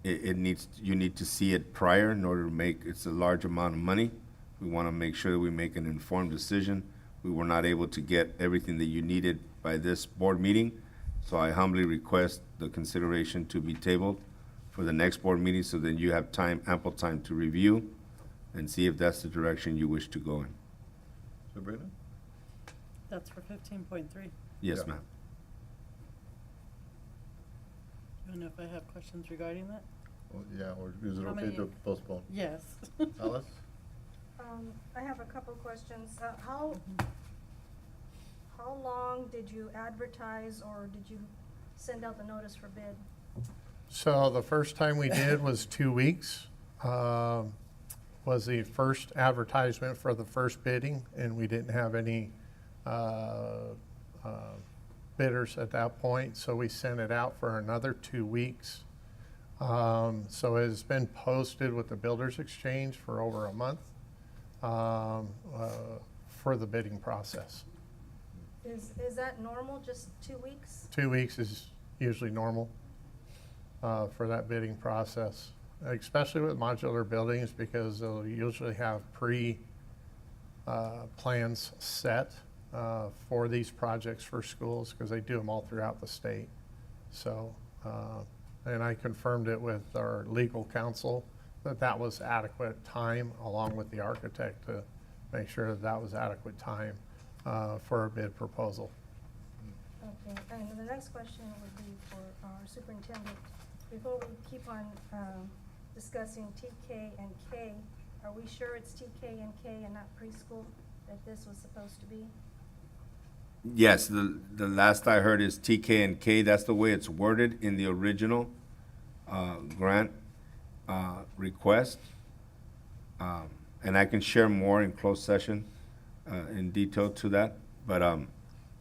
it needs, you need to see it prior in order to make, it's a large amount of money. We want to make sure that we make an informed decision. We were not able to get everything that you needed by this board meeting, so I humbly request the consideration to be tabled for the next board meeting, so then you have time, ample time to review and see if that's the direction you wish to go in. Sabrina? That's for 15.3. Yes, Yeah. ma'am. I don't know if I have questions regarding that. Well, yeah, or is it How okay many- to postpone? Yes. Alice? I have a couple questions. How long did you advertise or did you send out the notice for bid? So the first time we did was 2 weeks. Was the first advertisement for the first bidding, and we didn't have any bidders at that point, so we sent it out for another 2 weeks. So it's been posted with the Builders Exchange for over a month for the bidding process. Is that normal, just 2 weeks? 2 weeks is usually normal for that bidding process, especially with modular buildings, because they'll usually have plans set for these projects for schools, because they do them all throughout the state. So, and I confirmed it with our legal counsel that that was adequate time, along with the architect, to make sure that that was adequate time for a bid proposal. Okay, and the next question would be for our superintendent. Before we keep on discussing TK and K, are we sure it's TK and K and not preschool that this was supposed to be? Yes, the last I heard is TK and K. That's the way it's worded in the original grant request. And I can share more in closed session in detail to that. But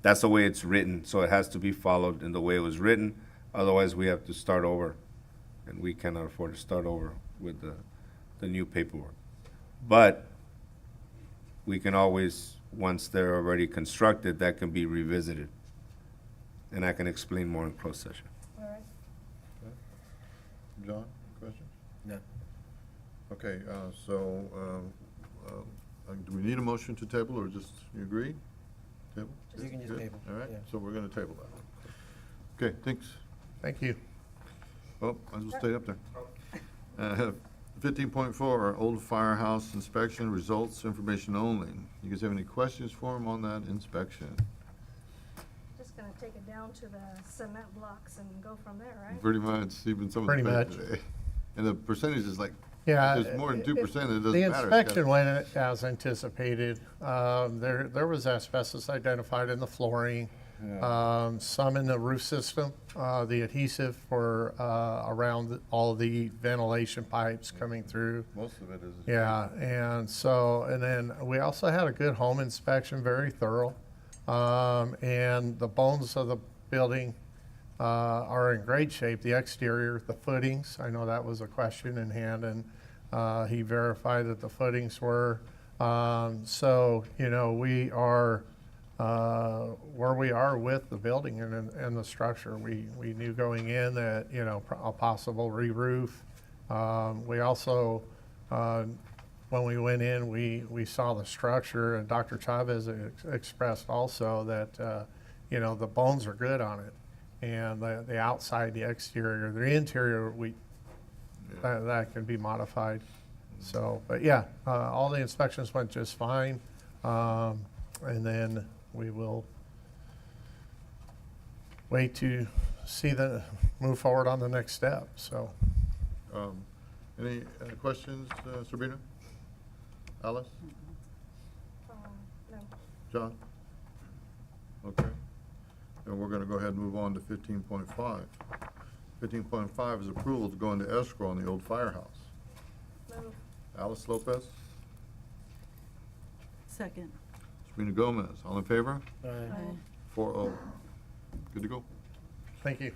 that's the way it's written, so it has to be followed in the way it was written. Otherwise, we have to start over, and we cannot afford to start over with the new paperwork. But we can always, once they're already constructed, that can be revisited. And I can explain more in closed session. All right. John, questions? No. Okay, do we need a motion to table, or just, you agree? Table? You can just Good. table, All right, yeah. so we're gonna table that. Okay, thanks. Thank you. Well, I'll just stay up there. 15.4, old firehouse inspection results information only. You guys have any questions for him on that inspection? Just gonna take it down to the cement blocks and go from there, right? Pretty much, even some of the. Pretty much. And the percentage is like, Yeah. if there's more than 2%, it doesn't matter. The It's inspection got- went as anticipated. There was asbestos identified in the flooring, some in the roof system, the adhesive for around all the ventilation pipes coming through. Most of it is. Yeah, and so, and then we also had a good home inspection, very thorough. And the bones of the building are in great shape. The exterior, the footings, I know that was a question in hand, and he verified that the footings were. So, you know, we are where we are with the building and the structure. We knew going in that, you know, a possible re-roof. We also, when we went in, we saw the structure, and Dr. Chavez expressed also that, you know, the bones are good on it. And the outside, the exterior, the interior, that can be modified. So, but yeah, all the inspections went just fine. And then we will wait to see move forward on the next step, so. Any questions, Sabrina? Alice? No. John? Okay. Then we're gonna go ahead and move on to 15.5. 15.5 is approval to go into escrow on the old firehouse. Move. Alice Lopez, Second. Sabrina Gomez, all in favor? Aye. 4-0. Good to go? Thank you.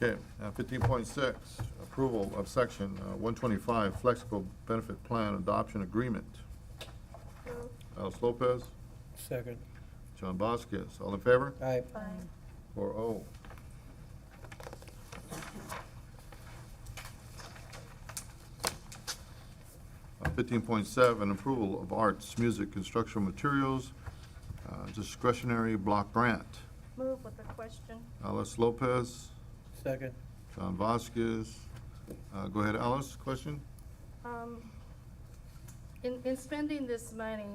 Okay, 15.6, approval of section 125 flexible benefit plan adoption agreement. Move. Alice Lopez, Second. John Vasquez, all in favor? Aye. Aye. 4-0. Uh, 15.7, approval of arts, music, construction materials, discretionary block grant. Move with the question. Alice Lopez, Second. John Vasquez. Go ahead, Alice, question? In spending this money,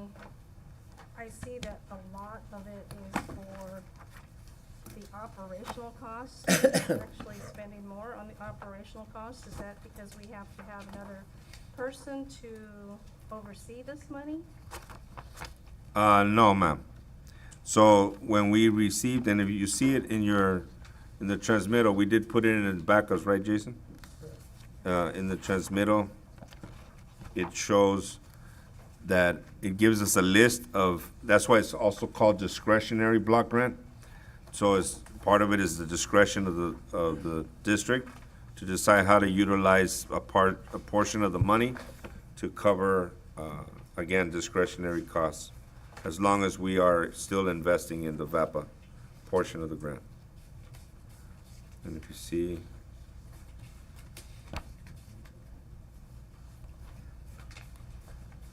I see that a lot of it is for the operational costs. We're actually spending more on the operational costs. Is that because we have to have another person to oversee this money? No, ma'am. So when we received, and if you see it in the transmittal, we did put it in the backups, right, Jason? In the transmittal, it shows that it gives us a list of, that's why it's also called discretionary block grant. So it's, part of it is the discretion of the district to decide how to utilize a portion of the money to cover, again, discretionary costs, as long as we are still investing in the VAPA portion of the grant. And if you see,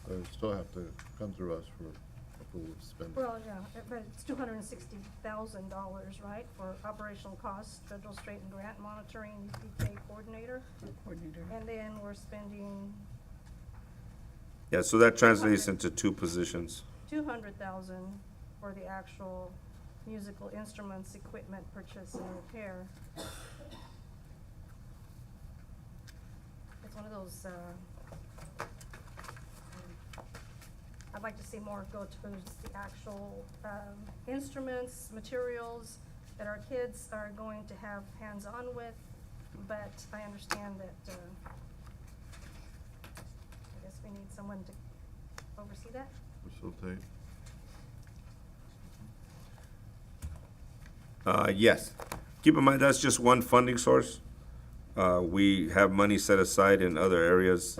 They still have to come through us for approval of spending. Well, yeah, but it's $260,000, right, for operational costs, federal straight and grant monitoring, UPK coordinator, Coordinator. and then we're spending yeah, so that translates into 2 positions. $200,000 for the actual musical instruments, equipment purchase and repair. It's one of those, I'd like to see more go towards the actual, instruments, materials that our kids are going to have hands-on with, but I understand that, I guess we need someone to oversee that. Facilitate. Yes. Keep in mind, that's just one funding source. We have money set aside in other areas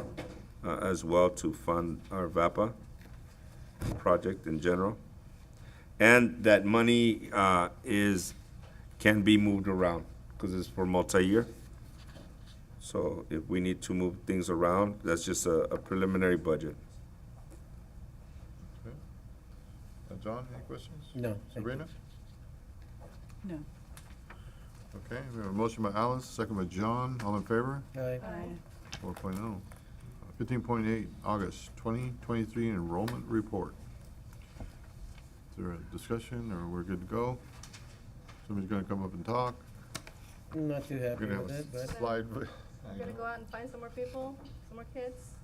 as well to fund our VAPA project in general. And that money can be moved around because it's for multi-year. So if we need to move things around, that's just a preliminary budget. Okay. John, any questions? No, thank you. Sabrina? No. Okay, we have a motion by Alice, second by John. All in favor? Aye. 4.0. 15.8, August 2023 enrollment report. Is there a discussion, or we're good to go? Somebody's gonna come up and talk? I'm not too We're happy gonna with have it, a but slide. We're gonna go out and find some more people, some more kids.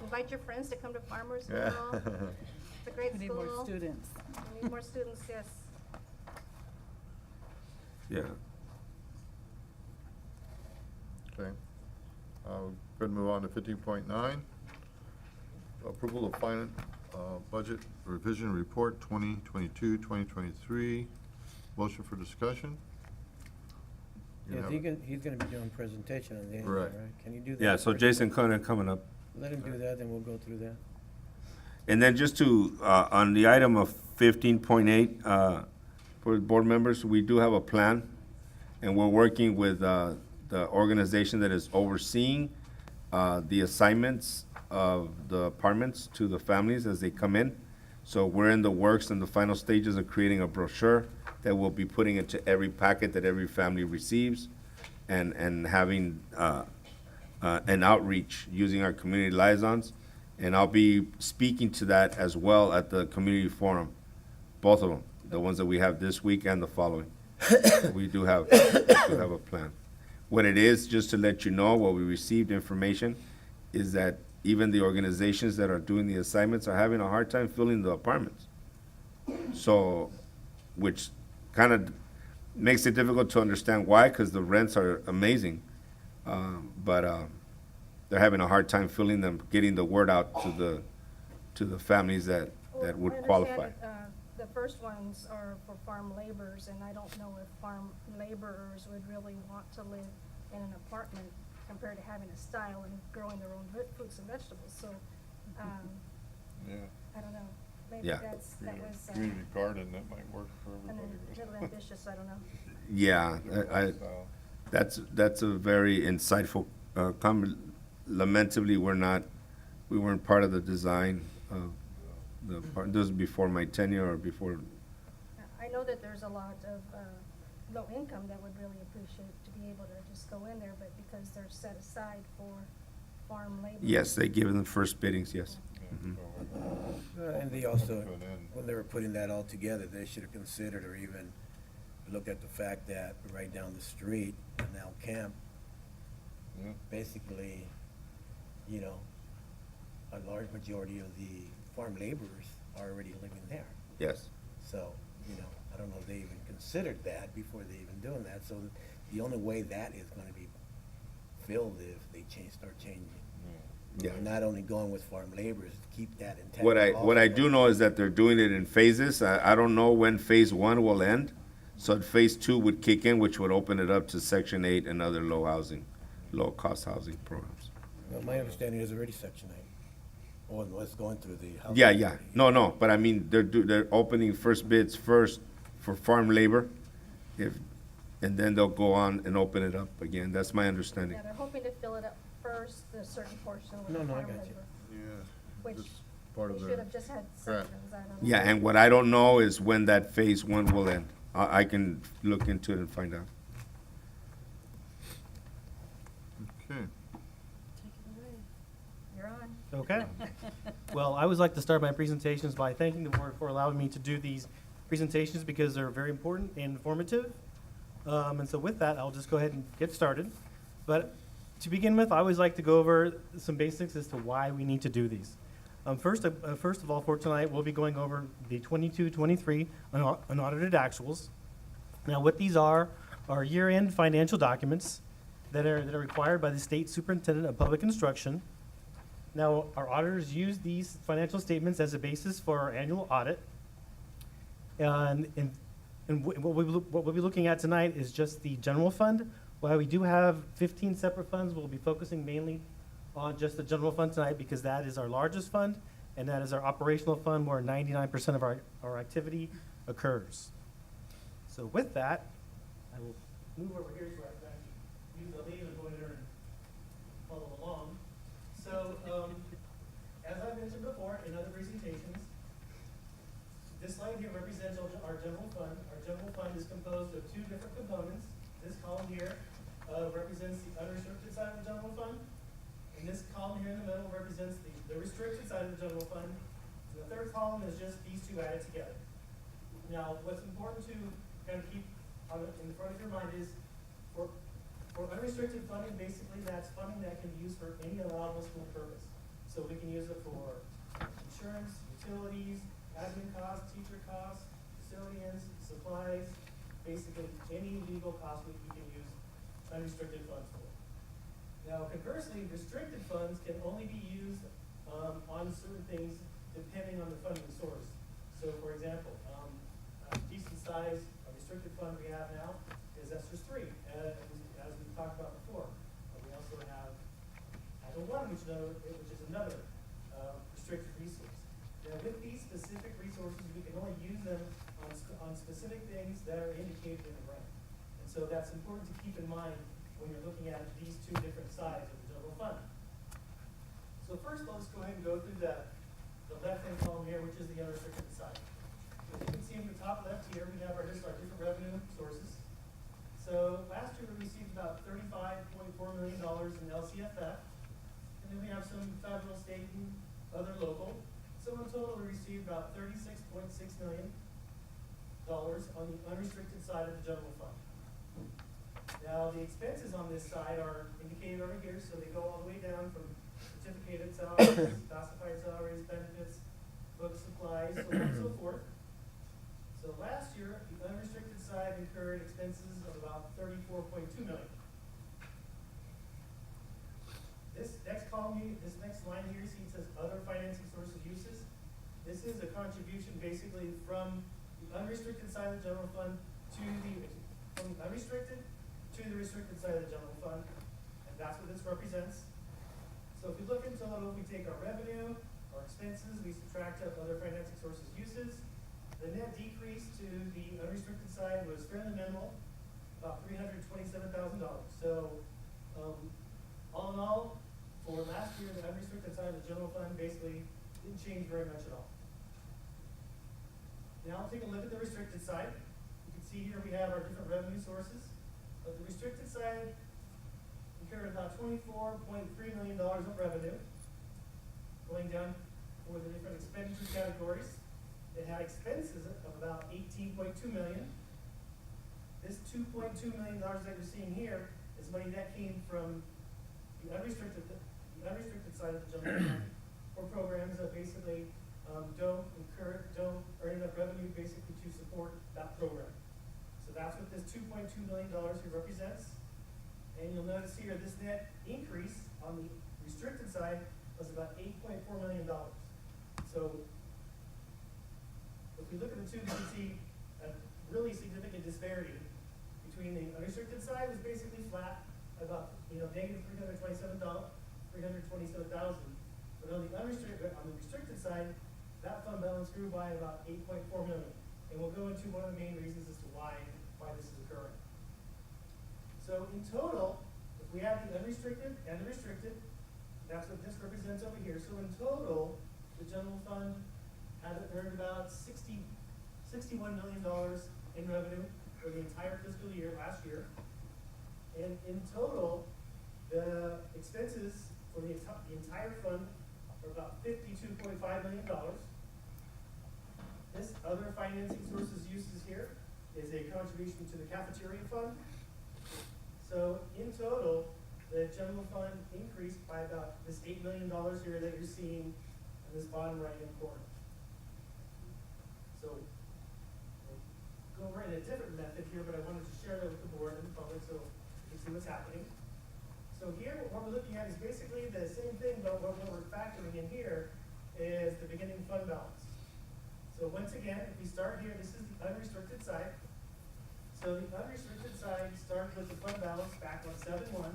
Invite your friends to come to Farmers Yeah. School. It's a great We need school. more students. We need more students, yes. Yeah. Okay. Go ahead and move on to 15.9. Approval of final budget revision report 2022, 2023. Motion for discussion? You yes, have it. he's gonna be doing presentation on the end, Right. right? Can you do that? Yeah, so first? Jason Conant coming up. Let him do that, then we'll go through that. And then just to, on the item of 15.8, for the board members, we do have a plan, and we're working with the organization that is overseeing the assignments of the apartments to the families as they come in. So we're in the works and the final stages of creating a brochure that we'll be putting into every packet that every family receives, and having an outreach using our community liaisons. And I'll be speaking to that as well at the community forum, both of them, the ones that we have this week and the following. We do have a plan. What it is, just to let you know, what we received information is that even the organizations that are doing the assignments are having a hard time filling the apartments. So, which kind of makes it difficult to understand why, because the rents are amazing. But they're having a hard time filling them, getting the word out to the families that would Well, I qualify. understand that, the first ones are for farm laborers, and I don't know if farm laborers would really want to live in an apartment compared to having a style and growing their own fruits and vegetables, so, Yeah. I don't know. Maybe Yeah. that was, Community garden, that might work for and then everybody. a little ambitious, I don't know. Yeah, that's a very insightful comment. Lamentably, we weren't part of the design of the part, this was before my tenure or before. I know that there's a lot of, low income that would really appreciate to be able to just go in there, but because they're set aside for farm labor. Yes, they give them first biddings, yes. Mhm. And they also, To an end. when they were putting that all together, they should have considered or even looked at the fact that right down the street in El Camp, Yeah. basically, you know, a large majority of the farm laborers are already living there. Yes. So, you know, I don't know if they even considered that before they even doing that. So the only way that is gonna be filled if they start changing. Yeah. And not only going with farm laborers, keep that intact. What I also. do know is that they're doing it in phases. I don't know when phase 1 will end. So phase 2 would kick in, which would open it up to Section 8 and other low housing low-cost housing programs. Well, my understanding is already Section 8. Or what's going through the house. Yeah. No, but I mean, they're opening first bids first for farm labor, and then they'll go on and open it up again. That's my understanding. Yeah, they're hoping to fill it up first, the certain portion with No, the I farm got you. labor, Yeah. which That's part of we their- should have just had Correct. sections, I don't know. Yeah, and what I don't know is when that phase one will end. I can look into it and find out. Okay. You're on. Okay. Well, I always like to start my presentations by thanking the board for allowing me to do these presentations because they're very important and informative. And so with that, I'll just go ahead and get started. But to begin with, I always like to go over some basics as to why we need to do these. First of all, for tonight, we'll be going over the 22-23 unaudited actuals. Now, what these are year-end financial documents that are required by the State Superintendent of Public Instruction. Now, our auditors use these financial statements as a basis for our annual audit. And what we'll be looking at tonight is just the general fund. While we do have 15 separate funds, we'll be focusing mainly on just the general fund tonight because that is our largest fund and that is our operational fund where 99% of our activity occurs. So with that, I will move over here so I can actually use the laser pointer and follow along. So, as I mentioned before in other presentations, this slide here represents our general fund. Our general fund is composed of two different components. This column here represents the unrestricted side of the general fund. And this column here in the middle represents the restricted side of the general fund. And the third column is just these two added together. Now, what's important to kind of keep in front of your mind is for unrestricted funding, basically that's funding that can be used for any allowable school purpose. So we can use it for insurance, utilities, admin costs, teacher costs, custodians, supplies, basically any legal cost we can use unrestricted funds for. Now, conversely, restricted funds can only be used on certain things depending on the funding source. So, for example, a decent size restricted fund we have now is ESSER 3, as we talked about before. We also have Title I, which is another restricted resource. Now, with these specific resources, we can only use them on specific things that are indicated in the grant. And so that's important to keep in mind when you're looking at these two different sides of the general fund. So first, let's go ahead and go through the left-hand column here, which is the unrestricted side. As you can see in the top left here, we have our different revenue sources. So last year we received about $35.4 million in LCFF, and then we have some federal, state, and other local. So in total, we received about $36.6 million on the unrestricted side of the general fund. Now, the expenses on this side are indicated over here, so they go all the way down from certificated salaries, classified salaries, benefits, books, supplies, so on and so forth. So last year, the unrestricted side incurred expenses of about $34.2 million. This next column, this next line here, you see it says other financing sources uses. This is a contribution basically from the unrestricted side of the general fund from the unrestricted to the restricted side of the general fund, and that's what this represents. So if we look in total, we take our revenue, our expenses, we subtract out other financing sources uses. The net decrease to the unrestricted side was fairly minimal, about $327,000. So, all in all, for last year, the unrestricted side of the general fund basically didn't change very much at all. Now, I'll take a look at the restricted side. You can see here we have our different revenue sources. But the restricted side incurred about $24.3 million of revenue, going down for the different expenditure categories. It had expenses of about $18.2 million. This $2.2 million that you're seeing here is money that came from the unrestricted side of the general fund for programs that basically don't earn enough revenue basically to support that program. So that's what this $2.2 million here represents. And you'll notice here this net increase on the restricted side was about $8.4 million. So if we look at the two, you can see a really significant disparity between the unrestricted side was basically flat, about, negative $327,000. But on the restricted side, that fund balance grew by about 8.4 million. And we'll go into one of the main reasons as to why this is occurring. So in total, if we have the unrestricted and the restricted, that's what this represents over here. So in total, the general fund had earned about $61 million in revenue for the entire fiscal year last year. And in total, the expenses for the entire fund are about $52.5 million. This other financing sources uses here is a contribution to the cafeteria fund. So in total, the general fund increased by about this $8 million here that you're seeing in this bottom right-hand corner. So we'll go over in a different method here, but I wanted to share that with the board and the public so you can see what's happening. So here, what we're looking at is basically the same thing, but what we're factoring in here is the beginning fund balance. So once again, if we start here, this is the unrestricted side. So the unrestricted side starts with the fund balance back on 7/1,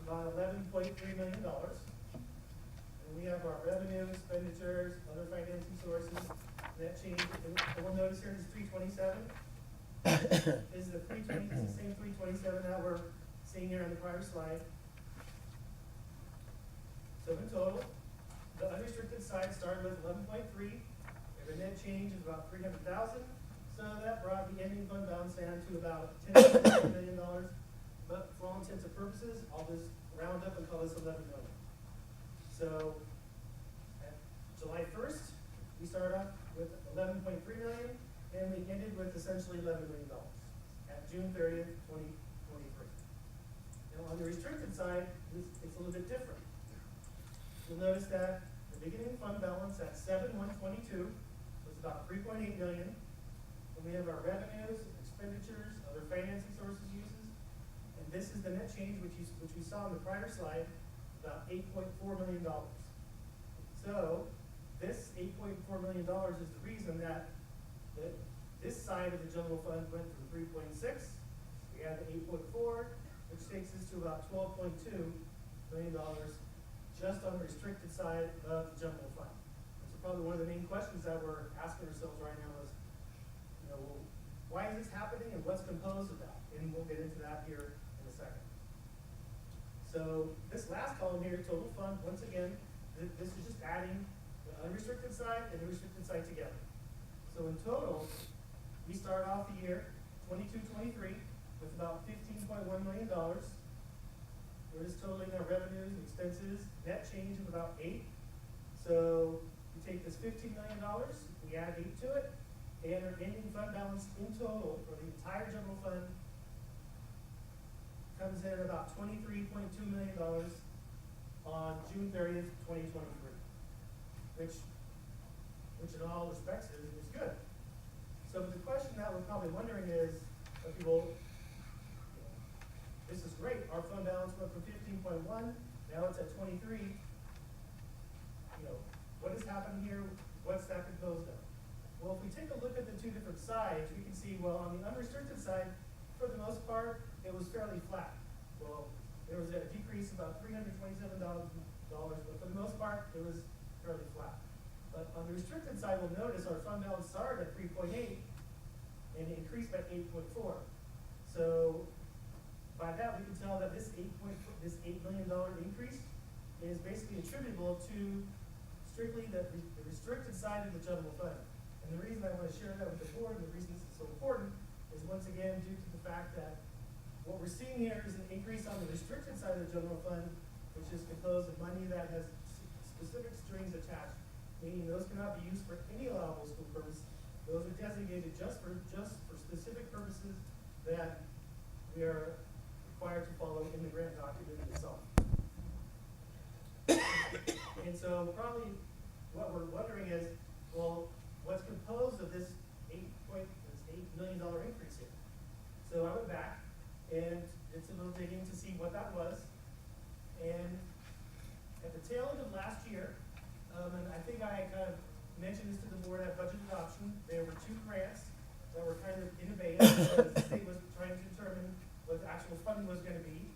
about $11.3 million. And we have our revenue, expenditures, other financing sources, net change. And we'll notice here is 327. This is the 320, it's the same 327 that we're seeing here on the prior slide. So in total, the unrestricted side started with 11.3. The net change is about 300,000. So that brought the ending fund balance down to about $10 million. But for all intents and purposes, I'll just round up and call this 11 million. So at July 1st, we started off with 11.3 million, and we ended with essentially $11 million at June 30th, 2023. Now on the restricted side, it's a little bit different. You'll notice that the beginning fund balance at 7/1/22 was about 3.8 million. And we have our revenues, expenditures, other financing sources uses. And this is the net change, which we saw in the prior slide, about $8.4 million. So this $8.4 million is the reason that this side of the general fund went from 3.6. We add the 8.4, which takes us to about $12.2 million just on the restricted side of the general fund. So probably one of the main questions that we're asking ourselves right now is, well, why is this happening and what's composed of that? And we'll get into that here in a second. So this last column here, total fund, once again, this is just adding the unrestricted side and the restricted side together. So in total, we start off the year 22-23 with about $15.1 million. We're just totaling our revenues and expenses, net change of about 8. So we take this $15 million, we add 8 to it, and our ending fund balance in total for the entire general fund comes in at about $23.2 million on June 30th, 2023, which in all respects is good. So the question that we're probably wondering is, okay, well, this is great. Our fund balance went from 15.1, now it's at 23. What has happened here? What's that composed of? Well, if we take a look at the two different sides, we can see, well, on the unrestricted side, for the most part, it was fairly flat. Well, there was a decrease of about $327, but for the most part, it was fairly flat. But on the restricted side, we'll notice our fund balance started at 3.8 and it increased by 8.4. So by that, we can tell that this $8 million increase is basically attributable to strictly the restricted side of the general fund. And the reason I want to share that with the board, and the reason this is so important, is once again due to the fact that what we're seeing here is an increase on the restricted side of the general fund, which is composed of money that has specific strings attached, meaning those cannot be used for any allowable school purpose. Those are designated just for specific purposes that we are required to follow in the grant document itself. And so probably what we're wondering is, well, what's composed of this $8 million increase here? So I went back and did some little digging to see what that was. And at the tail end of last year, and I think I kind of mentioned this to the board at budget adoption, there were 2 grants that were kind of innovative because the state was trying to determine what the actual funding was going to be.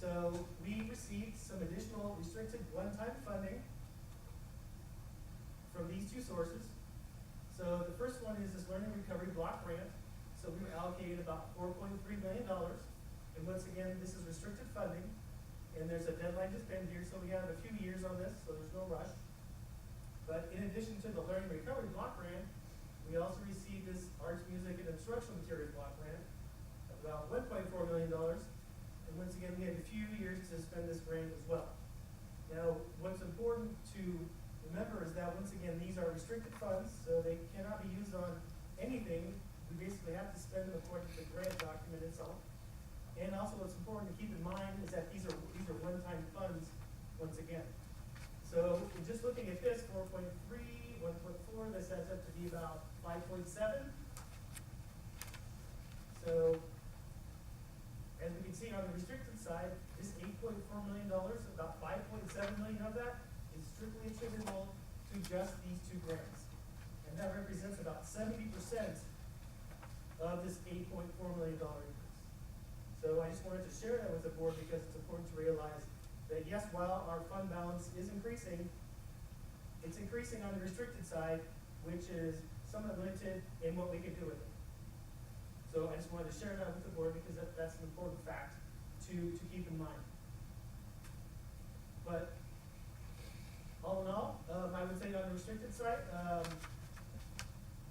So we received some additional restricted one-time funding from these two sources. So the first one is this learning recovery block grant. So we were allocated about $4.3 million. And once again, this is restricted funding, and there's a deadline to spend here, so we have a few years on this, so there's no rush. But in addition to the learning recovery block grant, we also received this arts, music, and instructional materials block grant of about $1.4 million. And once again, we have a few years to spend this grant as well. Now, what's important to remember is that, once again, these are restricted funds, so they cannot be used on anything. We basically have to spend them according to the grant document itself. And also, what's important to keep in mind is that these are one-time funds, once again. So, in just looking at this, 4.3, 1.4, this adds up to be about 5.7. So, as we can see on the restricted side, this $8.4 million, about 5.7 million of that is strictly attributable to just these two grants. And that represents about 70% of this $8.4 million increase. So I just wanted to share that with the board because it's important to realize that, yes, while our fund balance is increasing, it's increasing on the restricted side, which is somewhat limited in what we can do with it. So I just wanted to share that with the board because that's an important fact to keep in mind. But all in all, I would say on the restricted side,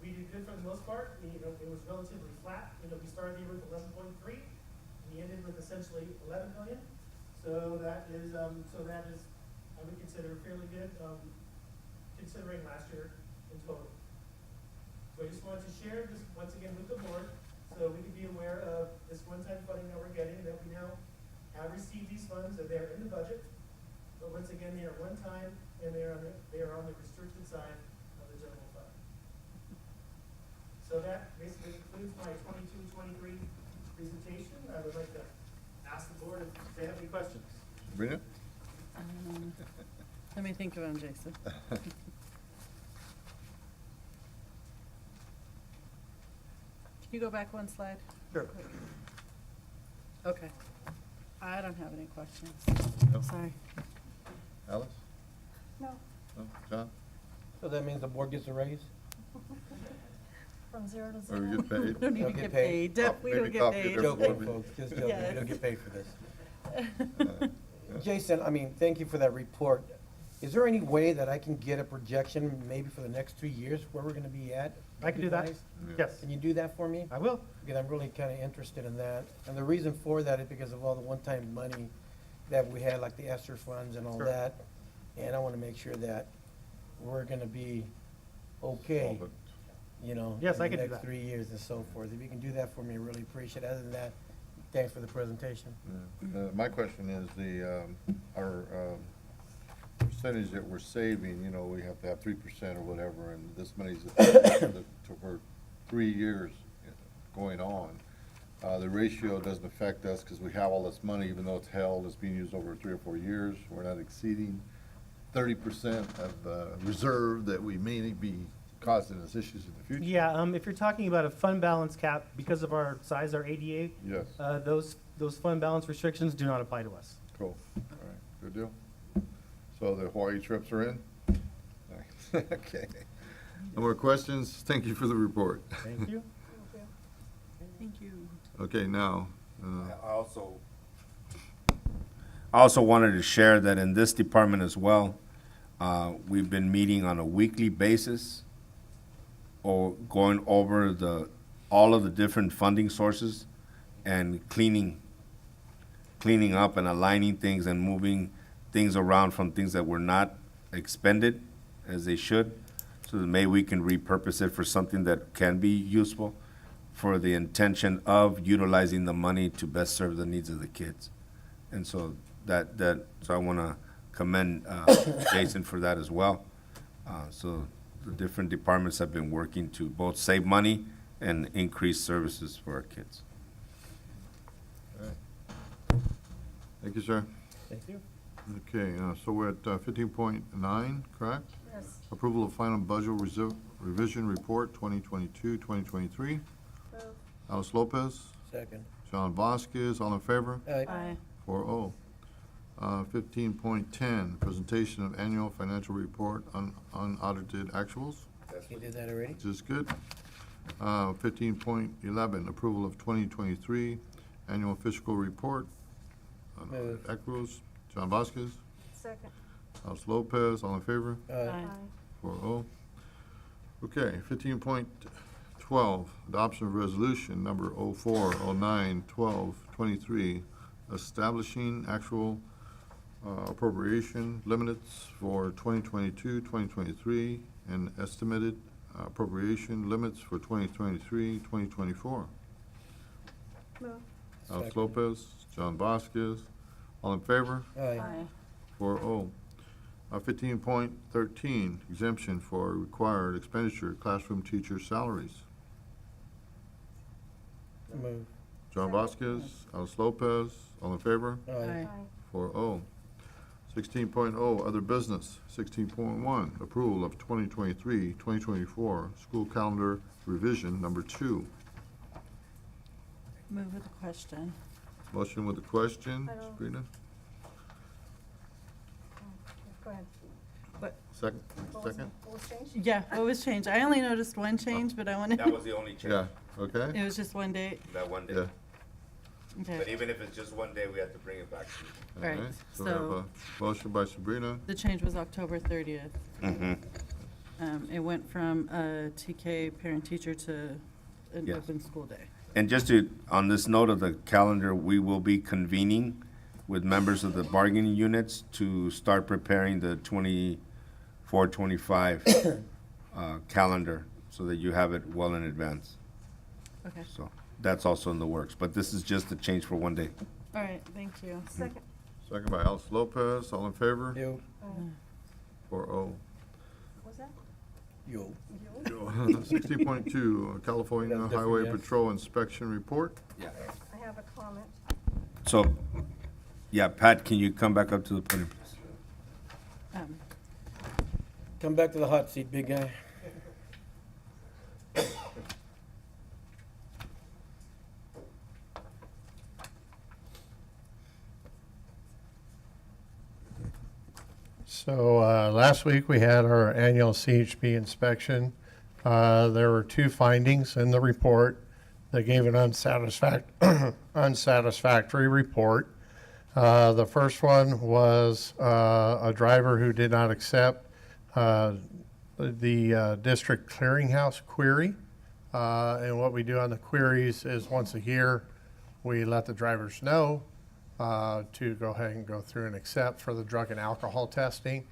we did good for the most part. It was relatively flat. We started the year with 11.3. We ended with essentially 11 million. So that is, I would consider fairly good, considering last year in total. So I just wanted to share this once again with the board, so we can be aware of this one-time funding that we're getting, that we now have received these funds, and they're in the budget. But once again, they are one-time, and they are on the restricted side of the general fund. So that basically concludes my 22-23 presentation. I would like to ask the board if they have any questions. Sabrina? Let me think of them, Jason. Can you go back one slide? Sure. Okay. I don't have any questions. No. Sorry. Alice? No. No? John? So that means the board gets a raise? From 0 to Or 0. you get paid? Don't even get get paid. paid. We don't Maybe get copy paid. it every Joking, board folks, just joking, we Yes. don't get paid for this. Yeah. Jason, thank you for that report. Is there any way that I can get a projection, maybe for the next 3 years, where we're gonna be at? I can do that. guys? Yes, Can you do that for me? I will. Because I'm really kind of interested in that. And the reason for that is because of all the one-time money that we had, like the ESSER funds and all Sure. that. And I want to make sure that we're going to be okay, But Yes, I in can the do next that. 3 years and so forth. If you can do that for me, I really appreciate it. Other than that, thanks for the presentation. My question is our percentage that we're saving, we have to have 3% or whatever, and this money's for 3 years going on. The ratio doesn't affect us because we have all this money, even though it's held, it's being used over 3 or 4 years. We're not exceeding 30% of reserve that we may be causing us issues in the future. Yeah, if you're talking about a fund balance cap, because of our size, our ADA, Yes, those fund balance restrictions do not apply to us. cool. All right, good deal. So the Hawaii trips are in? Nice. Okay. No more questions? Thank you for the report. Thank you. Thank you. Okay, now, I also wanted to share that in this department as well, we've been meeting on a weekly basis or going over all of the different funding sources and cleaning up and aligning things and moving things around from things that were not expended as they should, so that maybe we can repurpose it for something that can be useful for the intention of utilizing the money to best serve the needs of the kids. And so so I want to commend Jason for that as well. So the different departments have been working to both save money and increase services for our kids. thank you, sir. Thank you. Okay, so we're at 15.9, correct? Yes. Approval of final budget revision report 2022-2023. Alice Lopez, Second. John Vasquez, all in favor? Aye. Aye. 4-0. 15.10, presentation of annual financial report on unaudited actuals. You did that already? Which is good. 15.11, approval of 2023 annual fiscal report. Move. Accruals, John Vasquez, Second. House Lopez, all in favor? Aye. 4-0. Okay, 15.12, adoption of resolution number 04091223, establishing actual appropriation limits for 2022-2023 and estimated appropriation limits for 2023-2024. Move. House Second. Lopez, John Vasquez, all in favor? Aye. 4-0. 15.13, exemption for required expenditure, classroom teacher salaries. Move. John Vasquez, Alice Lopez, all in favor? Aye. 4-0. 16.0, other business. 16.1, approval of 2023-2024 school calendar revision number 2. Move with a question. Motion with the question, I don't- Sabrina? Go ahead. Second? What was, Second? what was changed? Yeah, what was changed? I only noticed one change, but I wanted, That was the only change, Yeah, okay? it was just one date. that one day. Yeah. But Okay. even if it's just one day, we have to bring it back to you. Right, Alright, so we have so- a motion by Sabrina. The change was October 30th. It went from TK parent-teacher to an Yes. open school day. And just to, on this note of the calendar, we will be convening with members of the bargaining units to start preparing the 24-25 calendar so that you have it well in advance. Okay, So that's also in the works, but this is just a change for one day. all right, thank you. Second. Second by Alice Lopez, all in favor? Yo. 4-0. What's that? Yo. 16.2, California That's different, Highway yeah. Patrol Inspection Report. Yeah. I have a comment. So, yeah, Pat, can you come back up to the podium, please? Um, Come back to the hot seat, big guy. So last week, we had our annual CHP inspection. There were two findings in the report that gave an unsatisfactory report. The first one was a driver who did not accept the district clearinghouse query. And what we do on the queries is once a year, we let the drivers know to go ahead and go through and accept for the drug and alcohol testing.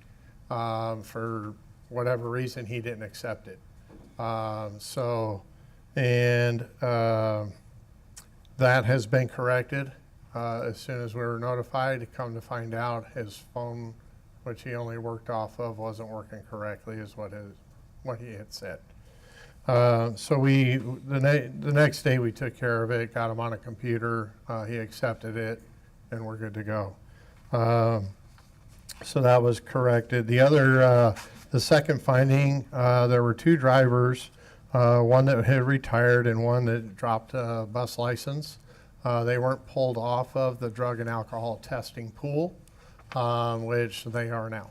For whatever reason, he didn't accept it. That has been corrected as soon as we were notified. To come to find out, his phone, which he only worked off of, wasn't working correctly, is what he had said. So the next day we took care of it, got him on a computer, he accepted it, and we're good to go. So that was corrected. The second finding, there were two drivers, one that had retired and one that dropped a bus license. They weren't pulled off of the drug and alcohol testing pool, which they are now.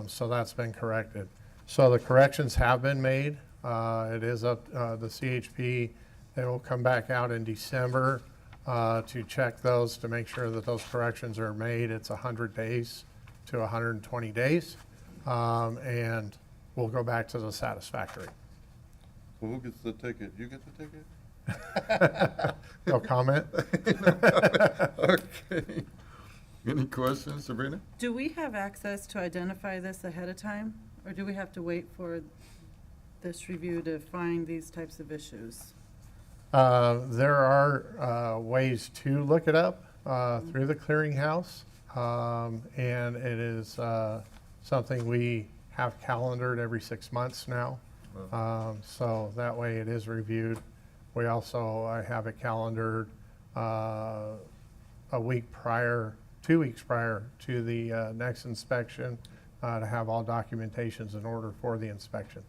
So that's been corrected. So the corrections have been made. It is up, the CHP, they will come back out in December to check those to make sure that those corrections are made. It's 100 days to 120 days. And we'll go back to the satisfactory. Well, who gets the ticket? You get the ticket? No comment? Okay. Any questions, Sabrina? Do we have access to identify this ahead of time? Or do we have to wait for this review to find these types of issues? There are ways to look it up through the clearinghouse. And it is something we have calendared every 6 months now. So that way it is reviewed. We also have it calendared a week prior, 2 weeks prior to the next inspection to have all documentations in order for the inspection.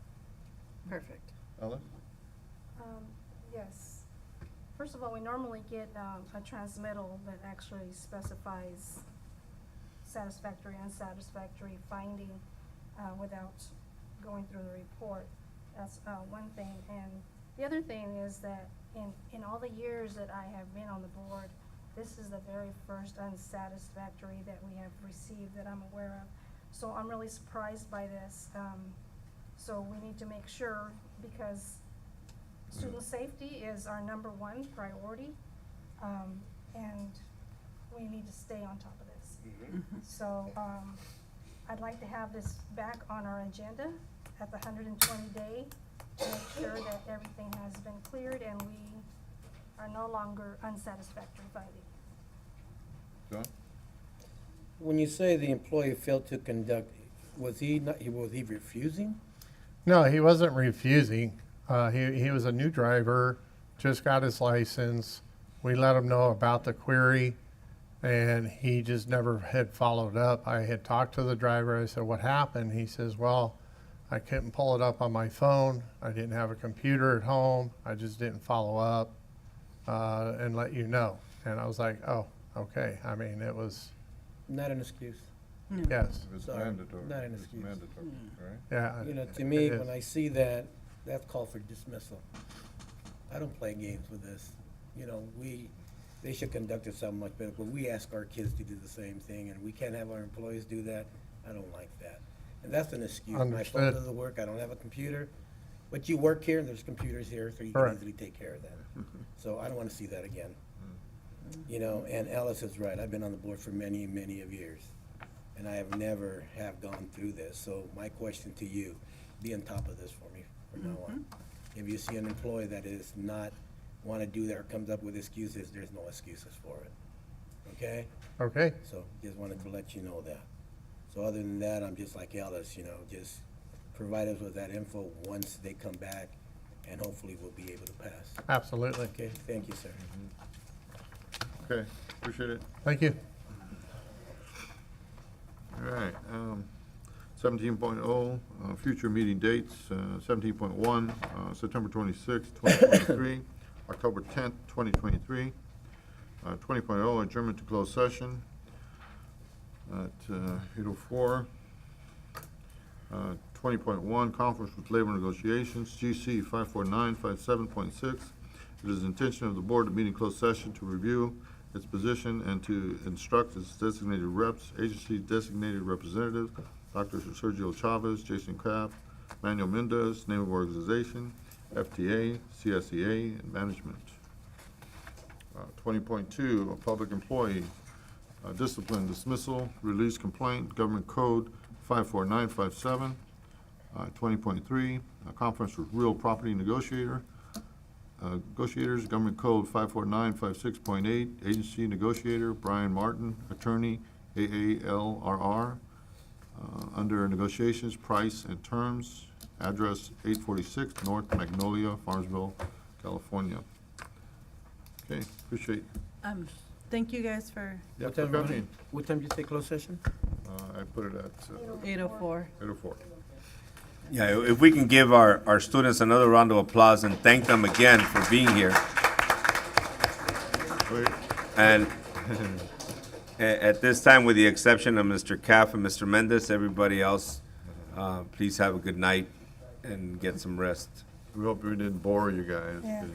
Perfect. Ellen? Yes. First of all, we normally get a transmittal that actually specifies satisfactory, unsatisfactory finding without going through the report. That's one thing. And the other thing is that in all the years that I have been on the board, this is the very first unsatisfactory that we have received that I'm aware of. So I'm really surprised by this. So we need to make sure, because student safety is our #1 priority, and we need to stay on top of this. So I'd like to have this back on our agenda at the 120 day to make sure that everything has been cleared and we are no longer unsatisfactory finding. John? When you say the employee failed to conduct, was he refusing? No, he wasn't refusing. He was a new driver, just got his license. We let him know about the query, and he just never had followed up. I had talked to the driver. I said, "What happened?" He says, "Well, I couldn't pull it up on my phone. I didn't have a computer at home. I just didn't follow up and let you know." And I was like, "Oh, okay." I mean, it was, Not an excuse. yes, It's Sorry, mandatory. not an It's excuse. mandatory, right? yeah. You know, it to me, is. when I see that, that's called for dismissal. I don't play games with this. You know, they should conduct themselves much better, but we ask our kids to do the same thing, and we can't have our employees do that. I don't like that. And that's an excuse. My phone Understood. doesn't work, I don't have a computer, but you work here, and there's computers here, so you can Correct. easily take care of that. So I don't wanna see that again. You know, and Alice is right, I've been on the board for many, many of years, and I have never have gone through this. So my question to you, be on top of this for me from now on. If you see an employee that is not wanna do that or comes up with excuses, there's no excuses for it. Okay? Okay, So just wanted to let you know that. So other than that, I'm just like Alice, you know, just provide us with that info once they come back, and hopefully we'll be able to pass. absolutely. Okay, thank you, sir. Okay, appreciate it. Thank you. All right, 17.0, future meeting dates, 17.1, September 26th, 2023, October 10th, 2023, 20.0, adjournment to closed session at 8:04, 20.1, conference with labor negotiations, GC 54957.6. It is the intention of the board to meet in closed session to review its position and to instruct its designated reps, agency designated representatives, Dr. Sergio Chavez, Jason Kraft, Manuel Mendez, name of organization, FTA, CSEA, and management. 20.2, a public employee, discipline dismissal, release complaint, government code 54957. 20.3, a conference with real property negotiators, government code 54956.8, agency negotiator, Brian Martin, attorney, AALRR, under negotiations, price and terms, address 846 North Magnolia, Farmersville, California. Okay, appreciate, Thank you guys for yeah, What for time- coming. What time did you say closed session? I put it at 8:04. 8:04. Yeah, if we can give our students another round of applause and thank them again for being here. Wait, And at this time, with the exception of Mr. Caff and Mr. Mendez, everybody else, please have a good night and get some rest. we hope we didn't bore you guys. Yeah. 'cause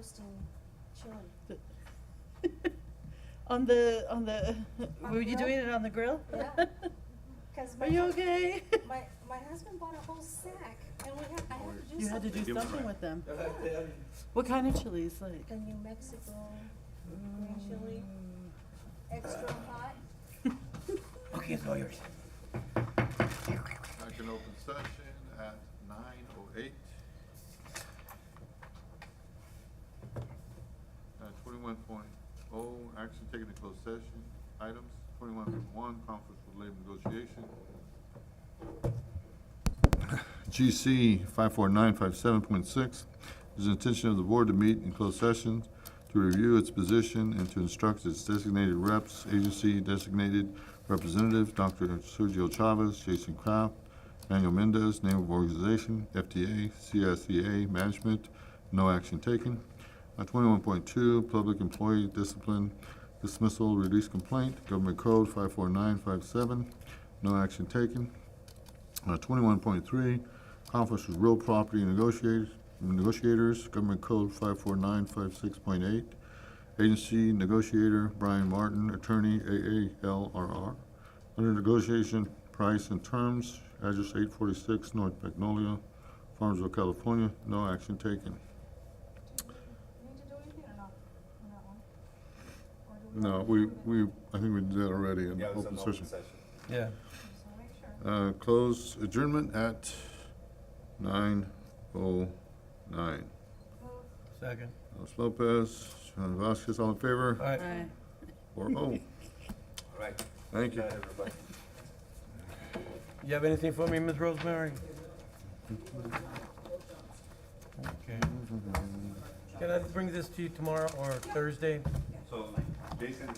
roasting chili. Were you doing it on the grill? Yeah. 'Cause Are you okay? My husband bought a whole sack, and I had to do You had to something. do something with them. What kind of chilies, like? The New Mexico green chili, extra hot. Okay, it's all yours. I can open session at 9:08. 21.0, action taken in closed session. Items, 21.1, conference with labor negotiation. GC 54957.6 is the intention of the board to meet in closed session to review its position and to instruct its designated reps, agency designated representative, Dr. Sergio Chavez, Jason Kraft, Manuel Mendez, name of organization, FDA, CSEA, management, no action taken. 21.2, public employee discipline, dismissal, release complaint, government code 54957, no action taken. 21.3, conference with real property negotiators, government code 54956.8, agency negotiator Brian Martin, attorney AALRR. Under negotiation, price and terms, address 846 North Magnolia, Farmsville, California, no action taken. Need to do anything or not on that one? Or do No, I think we did that already in open session. Yeah. Just wanna make sure. Close adjournment at 9:09. Second. Los Lopez, John Vasquez, all in favor? All right. Aye. 4-0. All right. Thank you. Everybody. You have anything for me, Ms. Rosemary? Okay. Can I bring this to you tomorrow or Thursday? So, Jason,